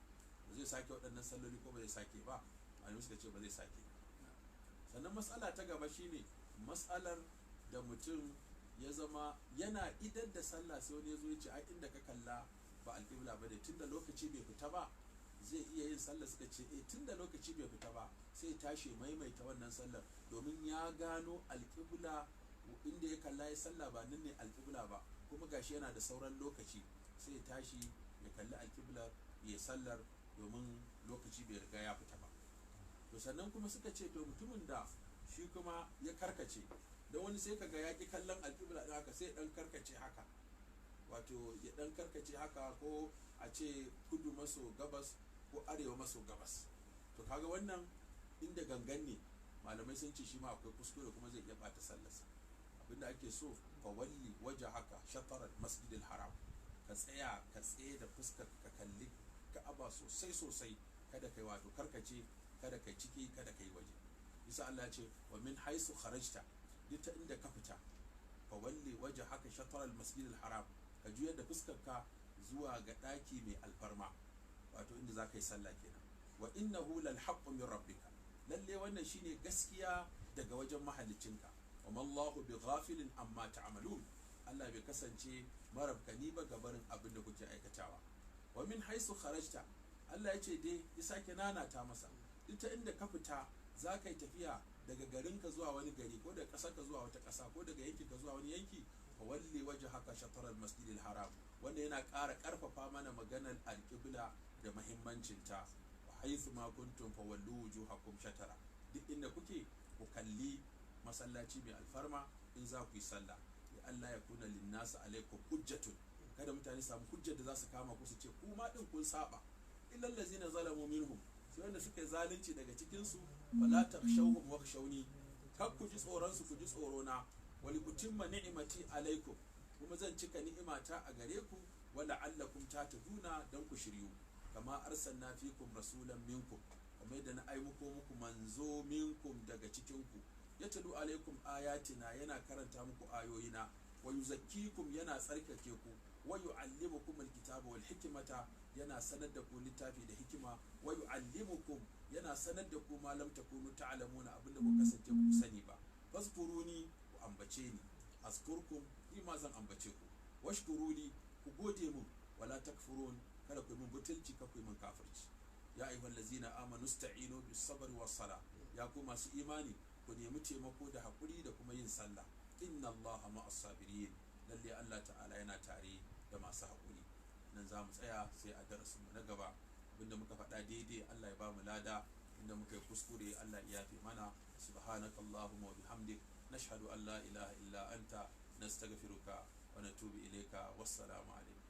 zai sake waɗannan salloli ko ba zai sake ba? Malamai suka ce ba zai sake. Sannan matsala ta gaba shine matsalar da mutum ya zama yana idan da sallah sai wani ya zo ya ce ai inda ka kalla ba alƙibla ba ne, tunda lokaci bai fita ba zai iya yin sallah. Suka ce tunda lokaci bai fita ba sai tashi maimaita wannan sallar, domin ya gano alƙibla inda ya kalla ya sallah ba nan ne alƙibla ba, kuma gashi yana da sauran lokaci, sai ya tashi ya kalli alƙiblar ya sallar domin lokaci bai riga ya fita ba. To sannan kuma suka ce to mutumin da shi kuma ya karkace, da wani sai kaga ya ki kallon alƙibla ɗin haka sai ɗan karkace haka, wato ya ɗan karkace haka, ko a ce kudu maso gabas ko arewa maso gabas. To kaga wannan inda gangan ne malamai sun ce shi ma akwai kuskure kuma zai iya ɓata sallarsa. Abinda ake so fa walli waje haka shatarar masjidil haram, ka tsaye da fuskar ka kalli ka'aba sosai, kada kai wato karkace, kada kai ciki, kada kai waje. Isa Allah ya ce wa min haisu kharajta, duk ta inda ka fita, fa walli waje haka shatarar masjidil haram, ka juyar da fuskar ka zuwa ga ɗaki mai alfarma, wato inda za ka yi sallah kenan. Wa innahu lal haqqu min rabbika, lalle wannan shine gaskiya daga wajen mahaliccinka. Wa mallahu bi ghafilin amma ta'malun, Allah bai kasance marabkani ba ga barin abin da kuke aikatawa. Wa min haisu kharajta, Allah ya ce dai ya sake nanata masa, duk ta inda ka fita za ka yi tafiya daga garinka zuwa wani gari, ko daga ƙasarka zuwa wata ƙasa, ko daga yankinka zuwa wani yanki, fa walli wajhaka shatr al-masjid al-haram. Wanda yana ƙara ƙarfafa mana maganar alƙibla da muhimmancinta. Wa haythu ma kuntum fa wallu wujuhakum shatara, duk inda kuke ku kalli masallaci mai alfarma in za ku yi sallah. Ya Allah ya kuna linnasa alaikum hujjatun, kada mutane samu hujjar da za su kama ku su ce ku ma din kun saba. Illal ladzina zalamu minhum, sai wanda suka yi zalunci daga cikin su, fala takhshawhum wakhshawni, kar ku ji tsoron su, ku ji tsoro na. Wali utimma ni'mati alaikum, kuma zan cika ni'imata a gare ku, wala allakum tataduna, dan ku shiryu. Kama arsalna fikum rasulan minkum, kamar da na aiko muku manzo minkum daga cikin ku, yatlu alaikum ayatina, yana karanta muku ayoyina, wa yuzakkikum, yana tsarkake ku, wa yu'allimukum alkitaba wal hikmata, yana sanar da ku littafi da hikima, wa yu'allimukum, yana sanar da ku ma lam takunu ta'lamuna, abinda ku kasance ku sani ba. Fazkuruni, ku ambace ni, azkurkum, ni ma zan ambace ku, washkuruli, ku gode mun, wala takfurun, kada ku min butulci, ka ku min kafirci. Ya ayyuhal ladzina amanu ista'inu bis sabri was sala, ya ku masu imani ku nemi taimako da hakuri da kuma yin sallah. Inna Allaha ma'as sabirin, lalle Allah ta'ala yana tare da masu hakuri. Nan za mu tsaya sai a darasin mu na gaba. Abinda muka faɗa daidai Allah ya ba mu lada, inda muka yi kuskure Allah ya yafe mana. Subhanakallahumma wa bihamdik, nashhadu an la ilaha illa anta, nastaghfiruka wa natubu ilayka. Wassalamu alaikum.